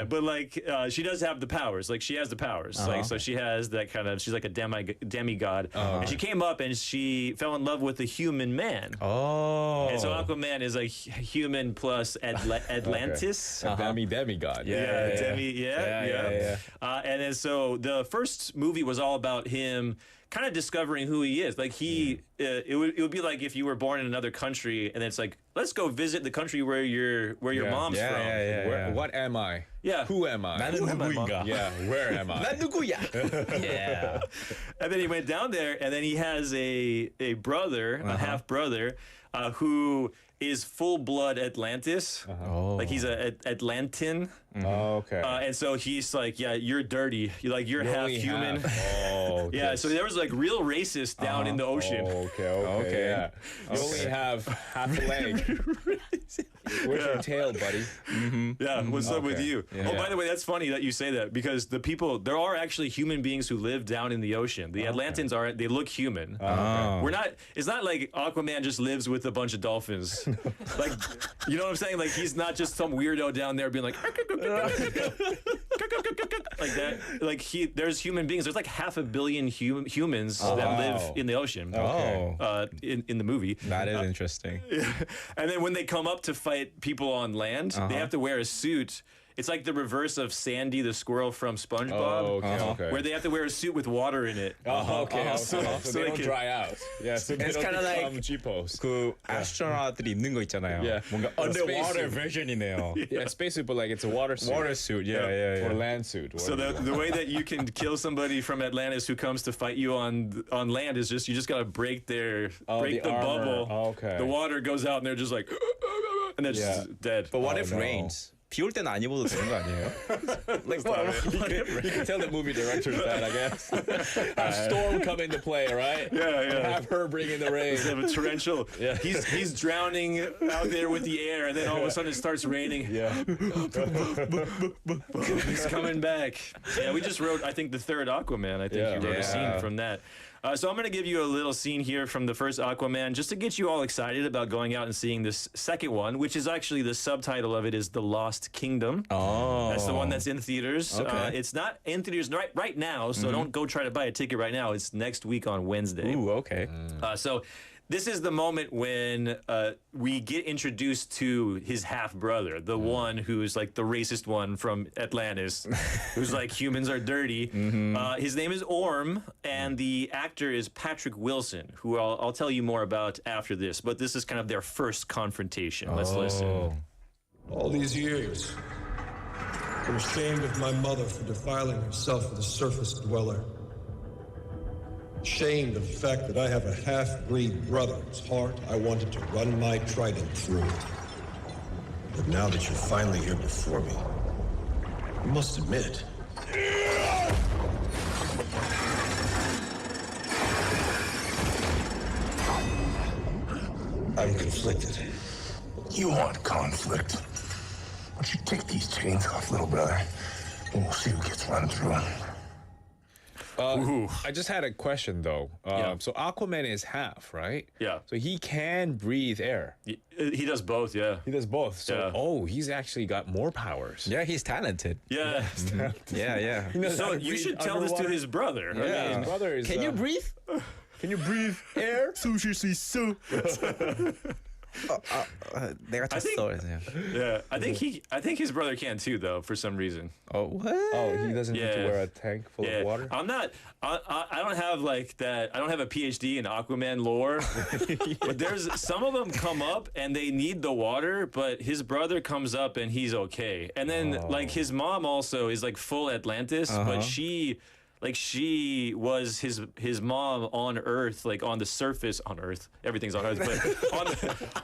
But like, she does have the powers. Like, she has the powers. Like, so she has that kind of, she's like a demigod. And she came up and she fell in love with a human man. And so Aquaman is like human plus Atlantis. A demigod. And then so the first movie was all about him kind of discovering who he is. Like it would be like if you were born in another country and it's like, let's go visit the country where your mom's from. What am I? Yeah. Who am I? 나는 누구인가? Yeah, where am I? 난 누구야? And then he went down there and then he has a brother, a half brother, who is full-blood Atlantis. Like he's a Atlantean. And so he's like, you're dirty. You're half human. So there was like real racists down in the ocean. You only have half a leg. Where's your tail, buddy? What's up with you? Oh, by the way, that's funny that you say that because there are actually human beings who live down in the ocean. The Atlanteans they look human. It's not like Aquaman just lives with a bunch of dolphins. Like, you know what I'm saying? Like, he's not just some weirdo down there being like, like that. Like, there's human beings. There's like 500 million humans that live in the ocean. In the movie. That is interesting. And then when they come up to fight people on land, they have to wear a suit. It's like the reverse of Sandy the squirrel from SpongeBob. Okay. Where they have to wear a suit with water in it. So they don't dry out. Yeah, so they It's don't kind of become like G-pose. 그 아스트로나ut들이 입는 거 있잖아요. Yeah. 뭔가 underwater version이네요. Yeah, it's basically but like it's a water suit. Water suit, yeah. Or land suit. So the way that you can kill somebody from Atlantis who comes to fight you on land is just you just gotta break the bubble. Okay. The water goes out and they're just like and they're just dead. But what if rains? 비 올 때는 안 입어도 되는 거 아니에요? Like, you can tell the movie directors that, I guess. Have Storm come into play, right? Yeah. Have her bring in the rain. Instead of a torrential. Yeah. He's drowning out there with the air, and then all of a sudden it starts raining. Yeah. He's coming back. Yeah, we just wrote, I think, the third Aquaman. I think you wrote a scene from that. So I'm going to give you a little scene here from the first Aquaman just to get you all excited about going out and seeing this second one, which is actually the subtitle of it is The Lost Kingdom. Oh. That's the one that's in theaters. Okay. It's not in theaters right now, so don't go try to buy a ticket right now. It's next week on Wednesday. Ooh, okay. So this is the moment when we get introduced to his half brother, the one who's like the racist one from Atlantis, who's like humans are dirty. His name is Orm, and the actor is Patrick Wilson, who I'll tell you more about after this. But this is kind of their first confrontation. Let's listen. All these years, I'm ashamed of my mother for defiling herself with a surface dweller. Ashamed of the fact that I have a half-breed brother whose heart I wanted to run my trident through. But now that you're finally here before me, you must admit. I'm conflicted. You want conflict? Why don't you take these chains off, little brother, and we'll see who gets run through them. I just had a question though. So Aquaman is half, right? Yeah. So he can breathe air. He does both, yeah. He does both. So he's actually got more powers. Yeah, he's talented. Yeah. Yeah. So you should tell this to his brother. Yeah, his brother is. Can you breathe? Can you breathe air? 숨쉴 수 있어. 내가 쳤어. Yeah, I think his brother can too, though, for some reason. Oh, what? Oh, he doesn't need to wear a tank full of water? I don't have like that. I don't have a PhD in Aquaman lore. But there's some of them come up and they need the water, but his brother comes up and he's okay. And then like his mom also is like full Atlantis, but she was his mom on Earth, like on the surface on Earth. Everything's on Earth, but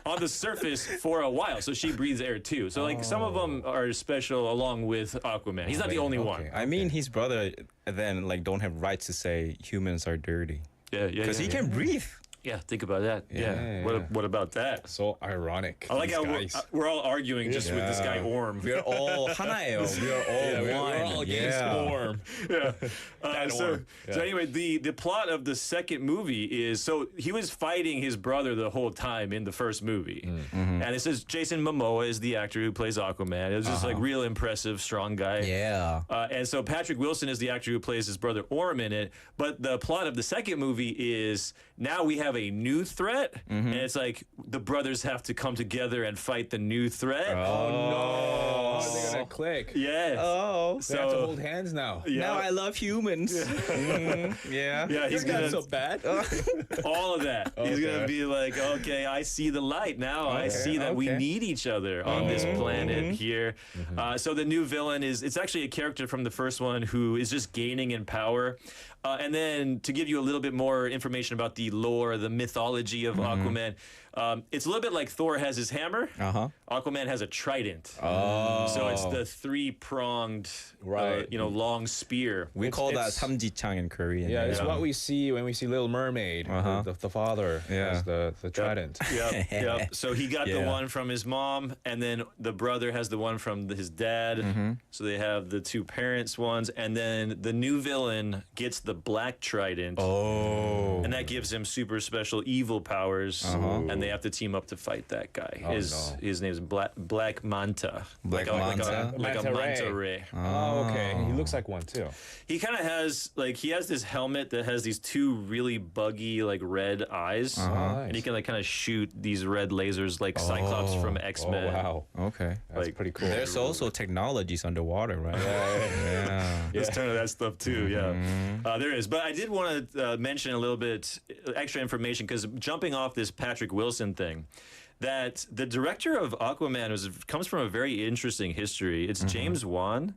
on the surface for a while. So she breathes air too. So like some of them are special along with Aquaman. He's not the only one. I mean, his brother then like don't have rights to say humans are dirty. Yeah. Because he can breathe. Yeah, think about that. Yeah. What about that? So ironic. I like how we're all arguing just with this guy Orm. We're all 하나예요. We're all one. We're all against Orm. So anyway, the plot of the second movie is, so he was fighting his brother the whole time in the first movie. And it says Jason Momoa is the actor who plays Aquaman. It was just like real impressive, strong guy. Yeah. And so Patrick Wilson is the actor who plays his brother Orm in it. But the plot of the second movie is now we have a new threat, and it's like the brothers have to come together and fight the new threat. Oh no! They're gonna click. Yes. Oh. They have to hold hands now. Yeah. Now I love humans. Yeah, he's not gonna so bad. all of that. He's gonna be like, okay, I see the light now. I see that we need each other on this planet here. So the new villain it's actually a character from the first one who is just gaining in power. And then to give you a little bit more information about the lore, the mythology of Aquaman, it's a little bit like Thor has his hammer. Aquaman has a trident. So it's the three-pronged, long spear. We call that 삼지창 in Korean. Yeah, it's what we see when we see Little Mermaid. The father has the trident. Yep. So he got the one from his mom, and then the brother has the one from his dad. So they have the two parents' ones, and then the new villain gets the black trident. Oh. And that gives him super special evil powers. And they have to team up to fight that guy. His name is Black Manta. Black Manta? Like a manta ray. Oh, okay. He looks like one too. He kind of has he has this helmet that has these two really buggy like red eyes, and he can like kind of shoot these red lasers like Cyclops from X-Men. Oh, wow. Okay. That's pretty cool. There's also technologies underwater, right? Yeah. There's a ton of that stuff too. Yeah, there is. But I did want to mention a little bit extra information because jumping off this Patrick Wilson thing, that the director of Aquaman comes from a very interesting history. It's James Wan,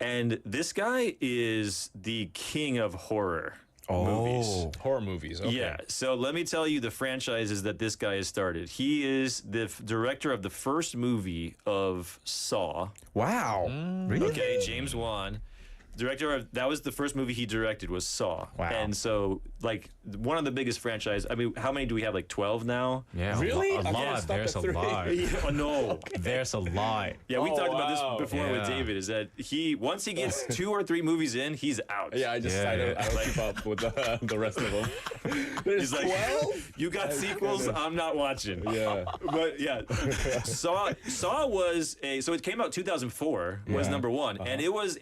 and this guy is the king of horror. Movies. Horror movies. Okay. Yeah. So let me tell you the franchises that this guy has started. He is the director of the first movie of Saw. Wow. Really? Okay, James Wan. Director of that was the first movie he directed was Saw. Wow. And so like one of the biggest franchise. I mean, how many do we have? Like 12 now? Yeah, Really? a lot. There's a lot. Oh, no. There's a lot. Yeah, we talked about wow. this before with Yeah. David. Is that once he gets 2 or 3 movies in, he's out. Yeah, I don't keep up with the rest of them. There's He's like, 12? you got sequels, I'm not watching. Yeah. But yeah, Saw was so it came out 2004 was number 1, and it was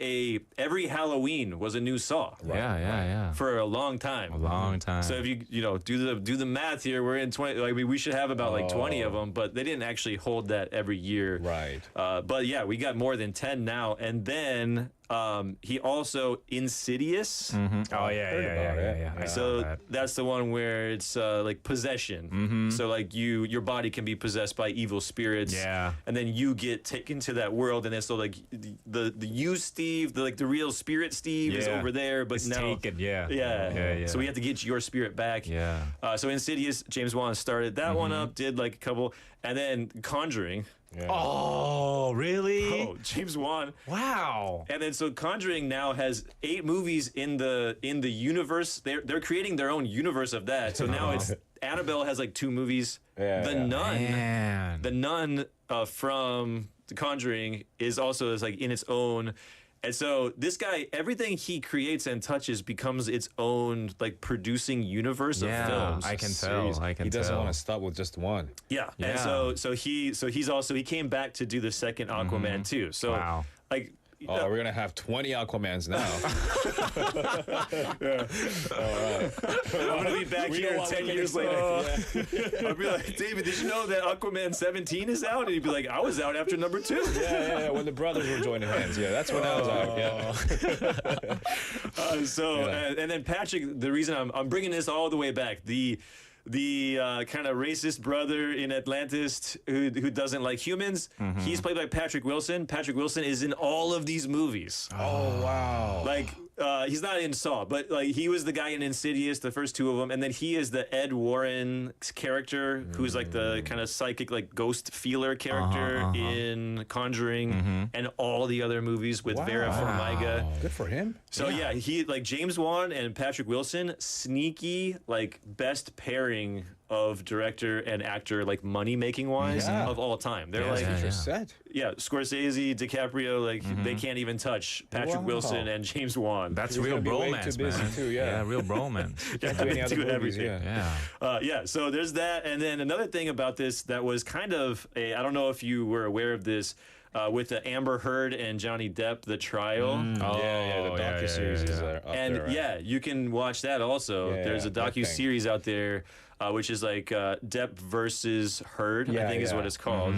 every Halloween was a new Saw. Yeah. For a long time. A long time. So if you know do the math here, we're in 20. Like we should have about like 20 of them, but they didn't actually hold that every year. Right. But yeah, we got more than 10 now, and then he also Insidious. Oh yeah. I saw So that. that's the one where it's like possession. So like your body can be possessed by evil spirits. Yeah. And then you get taken to that world, and then so like the you Steve, the real spirit Steve is Yeah. over there, but It's now taken, yeah. Yeah. So we have to get your spirit back. Yeah. So Insidious, James Wan started that one up, did like a couple, and then Conjuring. Oh, really? Oh, James Wan. Wow. And then so Conjuring now has 8 movies in the universe. They're creating their own universe of that. So now it's Annabelle has like 2 movies. The Nun. Man. The Nun from The Conjuring is also like in its own. And so this guy, everything he creates and touches becomes its own like producing universe of films. I can Series. tell. He doesn't want to stop with just one. Yeah. Yeah. And so he came back to do the second Aquaman too. So Wow. like Oh, we're gonna have 20 Aquamans now. I'm gonna be back here 10 years later. I'll be like, David, did you know that Aquaman 17 is out? And he'd be like, I was out after number 2. Yeah. When the brothers were joining hands. Yeah, that's when I was out. Yeah. And then Patrick, the reason I'm bringing this all the way back, the kind of racist brother in Atlantis who doesn't like humans, he's played by Patrick Wilson. Patrick Wilson is in all of these movies. Oh wow. Like he's not in Saw, but like he was the guy in Insidious, the first 2 of them, and then he is the Ed Warren character, who's like the kind of psychic, like ghost feeler character in Conjuring and all the other movies with Vera Farmiga. Good for him. So yeah, he like James Wan and Patrick Wilson, sneaky like best pairing of director and actor like money making wise of all time. They're Set. Scorsese, DiCaprio, like they can't even touch Patrick Wilson and James Wan. That's He's real gonna be way bromance, too busy man. too, yeah. real bromance. Can't do any other do movies, everything. yeah. So there's that, and then another thing about this that was kind of I don't know if you were aware of this. With the Amber Heard and Johnny Depp, the trial. The docuseries is up And there, right? you can watch that also. There's a that thing. docu-series out there, which is like Depp versus Heard, I think is what it's called.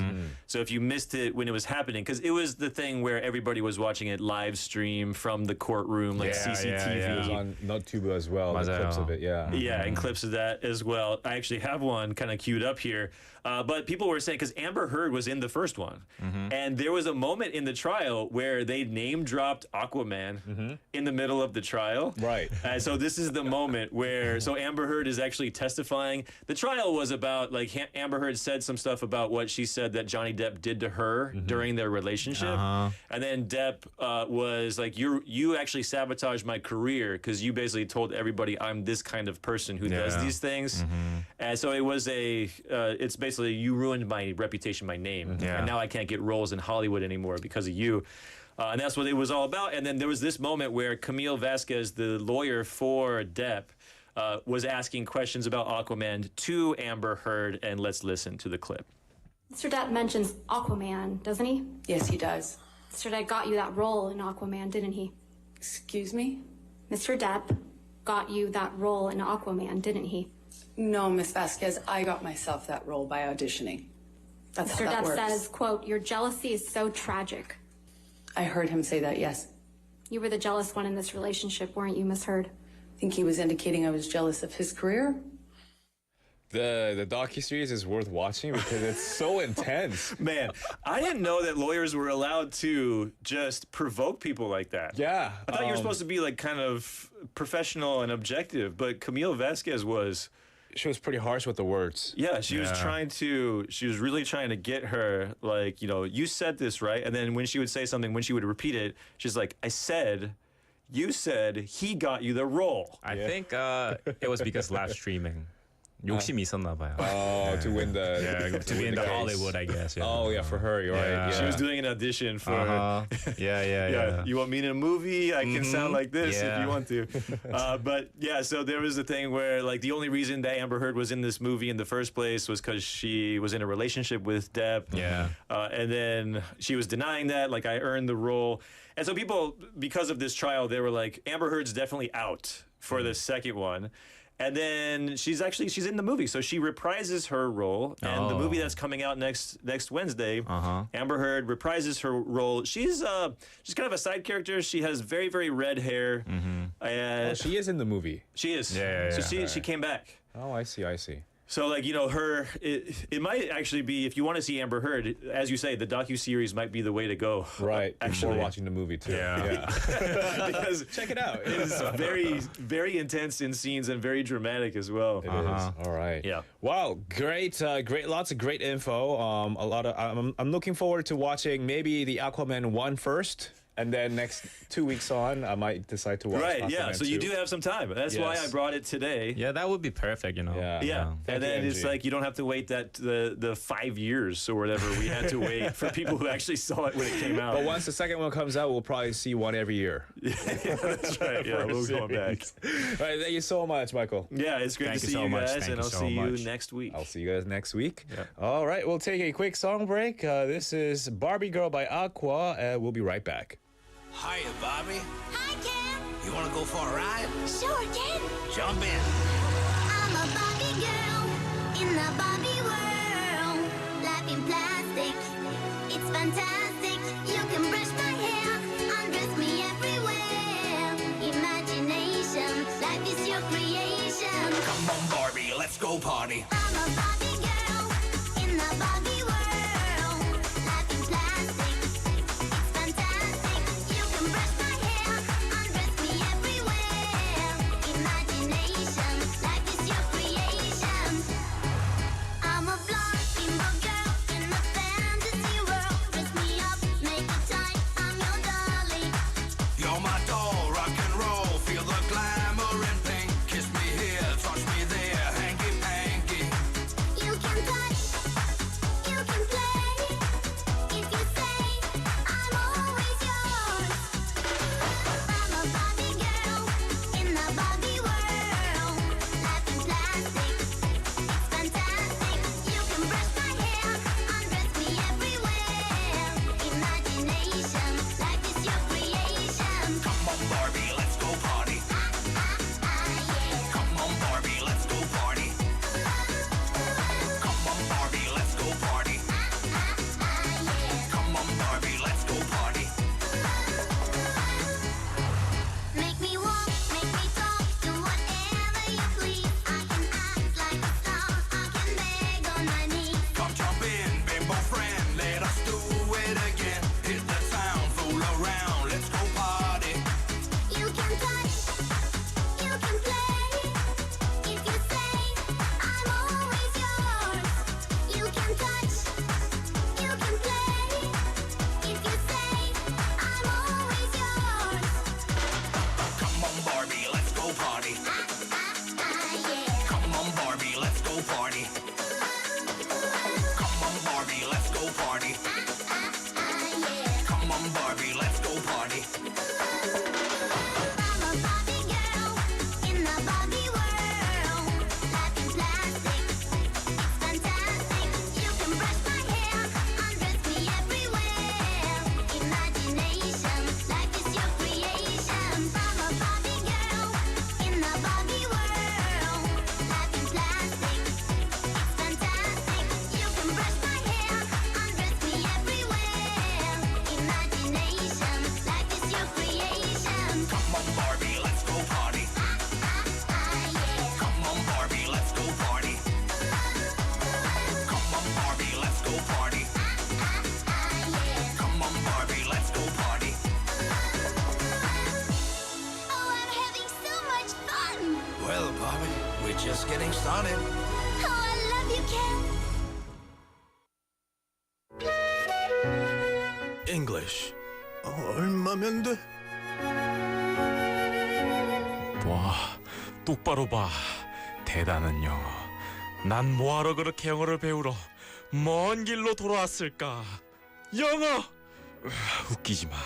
So if you missed it when it was happening, because it was the thing where everybody was watching it live stream from the courtroom, like CCTV. It was on NotTuber as well, the clips of it, Yeah, and clips of that as well. I actually have one kind of queued up here. But people were saying, because Amber Heard was in the first one, and there was a moment in the trial where they name-dropped Aquaman in the middle of the trial. Right. So this is the moment where, so Amber Heard is actually testifying testifying. The trial was about like Amber Heard said some stuff about what she said that Johnny Depp did to her during their relationship, and then Depp was like, "You actually sabotaged my career because you basically told everybody I'm this kind of person who does these things," and so it was it's basically you ruined my reputation, my name, and now I can't get roles in Hollywood anymore because of you. And that's what it was all about. And then there was this moment where Camille Vasquez, the lawyer for Depp, was asking questions about Aquaman to Amber Heard, and let's listen to the clip. Mr. Depp mentions Aquaman, doesn't he? Yes, he does. Mr. Depp got you that role in Aquaman, didn't he? Excuse me? Mr. Depp got you that role in Aquaman, didn't he? No, Miss Vasquez, I got myself that role by auditioning. That's Mr. how that Depp works. says, quote, "Your jealousy is so tragic." I heard him say that, yes. You were the jealous one in this relationship, weren't you, Miss Heard? I think he was indicating I was jealous of his career. The docuseries is worth watching because it's so intense. Man, I didn't know that lawyers were allowed to just provoke people like that. Yeah. I thought you were supposed to be like kind of professional and objective, but Camille Vasquez was... She was pretty harsh with the words. Yeah, she was really trying to get her, like, you said this, right? And then when she would say something, when she would repeat it, she's like, you said he got you the role. I think it was because live streaming. 욕심이 있었나 봐요. Oh, to win the to be in the Hollywood, I guess. Yeah. Oh yeah, for her, you're right. Yeah. She was doing an audition for. Yeah. You want me in a movie? I can sound like this if you want to. But yeah, so there was a thing where like the only reason that Amber Heard was in this movie in the first place was because she was in a relationship with Depp. Yeah. And then she was denying that, like, I earned the role. And so people, because of this trial, they were like, Amber Heard's definitely out for the second one. And then she's in the movie, so she reprises her role. And the movie that's coming out next Wednesday, Amber Heard reprises her role. She's kind of a side character. She has very, very red hair. And she is in the movie. She is. Yeah. So she came back. Oh, I see. So like, it might actually be, if you want to see Amber Heard, as you say, the docuseries might be the way to go. Right. Actually, Before watching the movie too. Yeah. Because check it out. It is very, very intense in scenes and very dramatic as well. It is. All right. Yeah. Wow. Great. Lots of great info. I'm looking forward to watching maybe the Aquaman 1 first. And then next 2 weeks on, I might decide to watch Right, Aquaman yeah. So 2. you do have some time. That's why I brought it today. Yeah, that would be perfect, Yeah. And then it's like you don't have to wait the 5 years or whatever we had to wait for people who actually saw it when it came out. But once the second one comes out, we'll probably see one every year. Yeah, that's right. Yeah, we'll go back. All right, thank you so much, Michael. Yeah, it's great to see you guys, and I'll see you next week. I'll see you guys next week. Yeah. All right, we'll take a quick song break. This is Barbie Girl by Aqua. We'll be right back. Hiya, Bobby. Hi, Ken. You want to go for a ride? Sure, Ken. Jump in. I'm a Barbie girl in the Barbie world. Life in plastic, it's fantastic. You can brush my hair, undress me everywhere. Imagination, life is your creation. Come on, Barbie, let's go party. I'm a Barbie girl in the Barbie world. Life in plastic, it's fantastic. You can brush my hair, undress me everywhere. Imagination, life is your creation. I'm a blonde bimbo girl in a fantasy world. Dress me up, make it tight, I'm your dolly. You're my doll, rock and roll. Feel the glamour and pink. Kiss me here, touch me there, hanky panky. party. Come on, Barbie, let's go party. I'm a Barbie girl in the Barbie world. Life in plastic, it's fantastic. You can brush my hair, undress me everywhere. Imagination, life is your creation. I'm a Barbie girl in the Barbie world. Life in plastic, it's fantastic. You can brush my hair, undress me everywhere. Imagination, life is your creation. Come on, Barbie, let's go party. Come on, Barbie, let's go party. Come on, Barbie, let's go party. Come on, Barbie, let's go party. Oh, I'm having so much fun. Well, Barbie, we're just getting started. Oh, I love you, Ken. English. 얼마면 돼? 와, 똑바로 봐. 대단한 영어. 난 뭐하러 그렇게 영어를 배우러 먼 길로 돌아왔을까? 영어! 웃기지 마.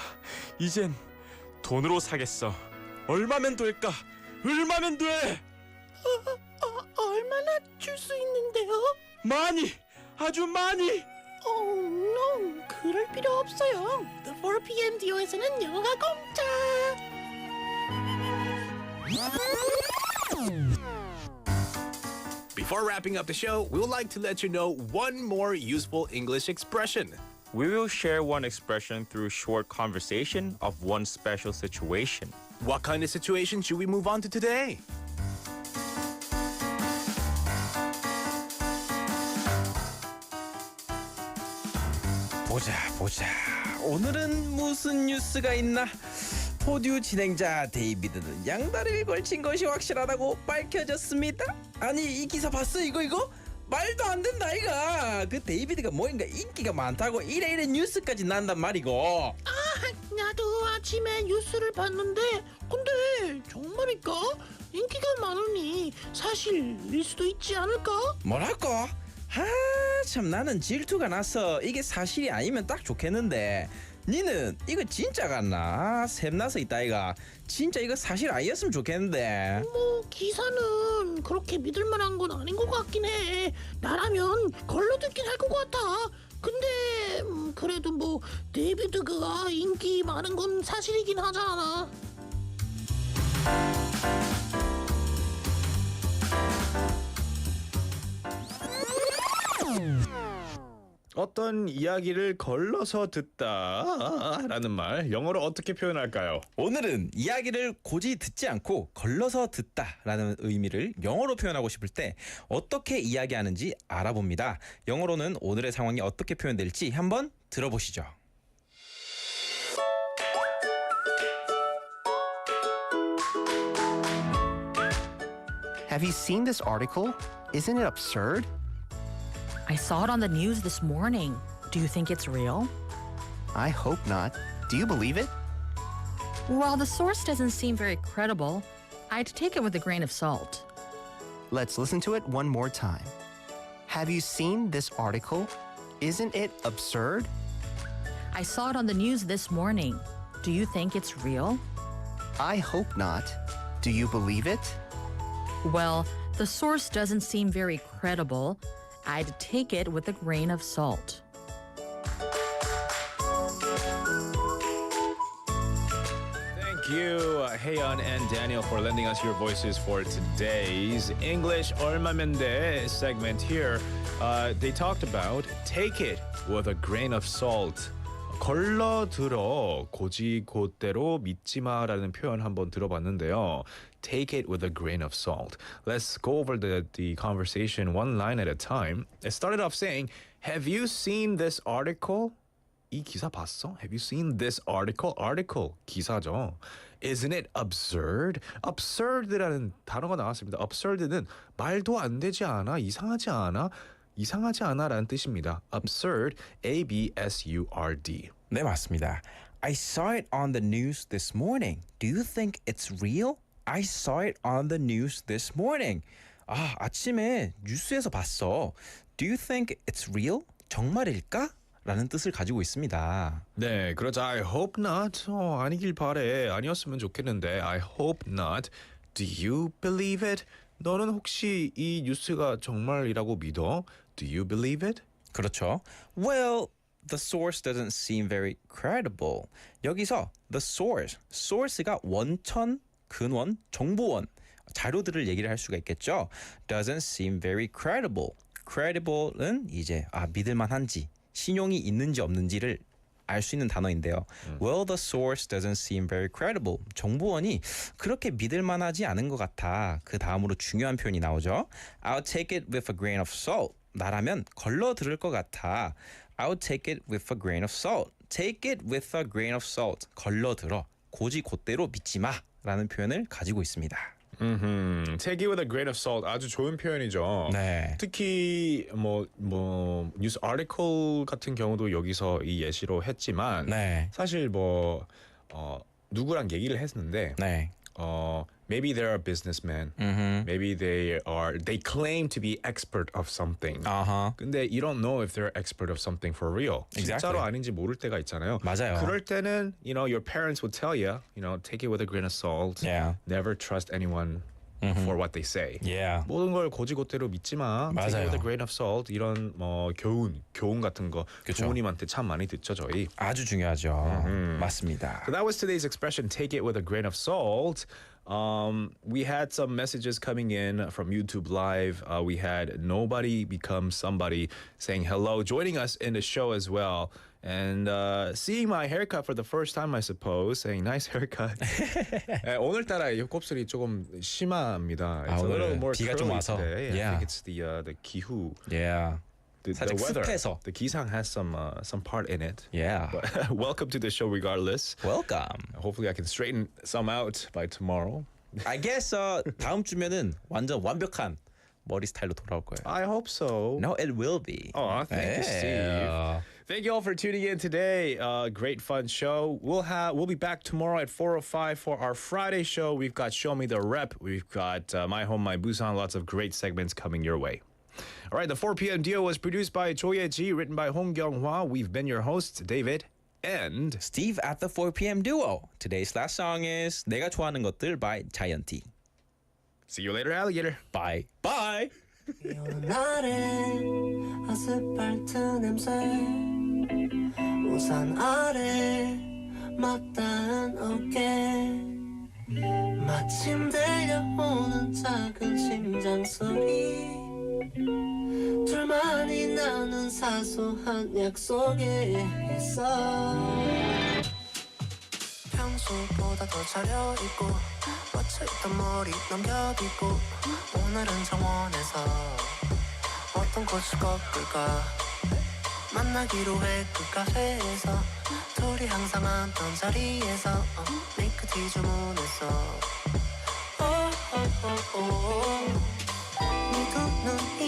이젠 돈으로 사겠어. 얼마면 될까? 얼마면 돼? 얼마나 줄 수 있는데요? 많이! 아주 많이! Oh no, 그럴 필요 없어요. The 4 p.m. 디오에서는 영어가 공짜. Before wrapping up the show, we would like to let you know one more useful English expression. We will share one expression through short conversation of one special situation. What kind of situation should we move on to today? 보자. 오늘은 무슨 뉴스가 있나? 포듀 진행자 데이비드는 양다리를 걸친 것이 확실하다고 밝혀졌습니다. 아니 이 기사 봤어? 이거? 말도 안 된다 이가. 그 데이비드가 뭐인가 인기가 많다고 이래 뉴스까지 난단 말이고. 나도 아침에 뉴스를 봤는데 근데 정말일까? 인기가 많으니 사실일 수도 있지 않을까? 뭐랄까? 참 나는 질투가 나서 이게 사실이 아니면 딱 좋겠는데 니는 이거 진짜 같나? 샘나서 있다 이가. 진짜 이거 사실 아니었으면 좋겠는데. 뭐 기사는 그렇게 믿을만한 건 아닌 것 같긴 해. 나라면 걸러 듣긴 할 것 같아. 근데 그래도 뭐 데이비드가 인기 많은 건 사실이긴 하잖아. 어떤 이야기를 걸러서 듣다라는 말 영어로 어떻게 표현할까요? 오늘은 이야기를 고지 듣지 않고 걸러서 듣다라는 의미를 영어로 표현하고 싶을 때 어떻게 이야기하는지 알아봅니다. 영어로는 오늘의 상황이 어떻게 표현될지 한번 들어보시죠. Have you seen this article? Isn't it absurd? I saw it on the news this morning. Do you think it's real? I hope not. Do you believe it? Well, the source doesn't seem very credible. I'd take it with a grain of salt. Let's listen to it one more time. Have you seen this article? Isn't it absurd? I saw it on the news this morning. Do you think it's real? I hope not. Do you believe it? Well, the source doesn't seem very credible. I'd take it with a grain of salt. Thank you, Haeyeon and Daniel, for lending us your voices for today's English 얼마면 돼 segment here. They talked about take it with a grain of salt. 걸러 들어 곧이곧대로 믿지 마라는 표현 한번 들어봤는데요. Take it with a grain of salt. Let's go over the conversation one line at a time. It started off saying, have you seen this article? 이 기사 봤어? Have you seen this article? Article, 기사죠. Isn't it absurd? Absurd라는 단어가 나왔습니다. Absurd는 말도 안 되지 않아? 이상하지 않아? 이상하지 않아라는 뜻입니다. Absurd, A-B-S-U-R-D. 네, 맞습니다. I saw it on the news this morning. Do you think it's real? I saw it on the news this morning. 아침에 뉴스에서 봤어. Do you think it's real? 정말일까? 라는 뜻을 가지고 있습니다. 네, 그렇죠. I hope not. 아니길 바래. 아니었으면 좋겠는데. I hope not. Do you believe it? 너는 혹시 이 뉴스가 정말이라고 믿어? Do you believe it? 그렇죠. Well, the source doesn't seem very credible. 여기서 the source가 원천, 근원, 정보원, 자료들을 얘기를 할 수가 있겠죠. Doesn't seem very credible. credible은 이제 믿을만한지, 신용이 있는지 없는지를 알 수 있는 단어인데요. Well, the source doesn't seem very credible. 정보원이 그렇게 믿을만하지 않은 것 같아. 그 다음으로 중요한 표현이 나오죠. I'll take it with a grain of salt. 나라면 걸러 들을 것 같아. I'll take it with a grain of salt. Take it with a grain of salt. 걸러 들어. 곧이곧대로 믿지 마. 라는 표현을 가지고 있습니다. Take it with a grain of salt. 아주 좋은 표현이죠. 네. 특히 뭐 뉴스 아티클 같은 경우도 여기서 이 예시로 했지만 네. 사실 누구랑 얘기를 했는데 네. maybe they're a businessman. Maybe they claim to be expert of something. 근데 you don't know if they're expert of something for real. 진짜로 아닌지 모를 때가 있잖아요. 맞아요. 그럴 때는 your parents would tell you, take it with a grain of salt. Yeah. Never trust anyone for what they say. Yeah. 모든 걸 곧이곧대로 믿지 마. 맞아요. Take it with a grain of salt. 이런 교훈 같은 거 부모님한테 참 많이 듣죠, 저희. 아주 중요하죠. 맞습니다. So that was today's expression, take it with a grain of salt. We had some messages coming in from YouTube Live. We had Nobody Become Somebody saying hello, joining us in the show as well. And seeing my haircut for the first time, I suppose, saying nice haircut. 오늘따라 이 곱슬이 조금 심합니다. It's a little more 비가 좀 curly 와서. today. Yeah. I think it's the 기후. Yeah. The weather. 습해서. The 기상 has some part in it. Yeah. But welcome to the show regardless. Welcome. Hopefully I can straighten some out by tomorrow. I guess 다음 주면은 완전 완벽한 머리 스타일로 돌아올 거예요. I hope so. No, it will be. Oh, thank you, Steve. Thank you all for tuning in today. Great fun show. We'll be back tomorrow at 4:05 for our Friday show. We've got Show Me the Rep. We've got My Home, My Busan. Lots of great segments coming your way. All right, the 4 p.m. Duo was produced by Cho Ye-ji, written by Hong Kyung-hwa. We've been your hosts, David and Steve at the 4 p.m. duo. Today's last song is 내가 좋아하는 것들 by Giant. See you later, alligator. Bye. Bye. 날에 아스팔트 냄새 우산 아래 맞닿은 어깨 마침 들려오는 작은 심장 소리 둘만이 나눈 사소한 약속에 있어 평소보다 더 차려입고 뻗쳐있던 머리 넘겨빗고 오늘은 정원에서 어떤 꽃을 꺾을까 만나기로 해 그 카페에서 둘이 항상 앉던 자리에서 밀크티 주문했어 네 두 눈이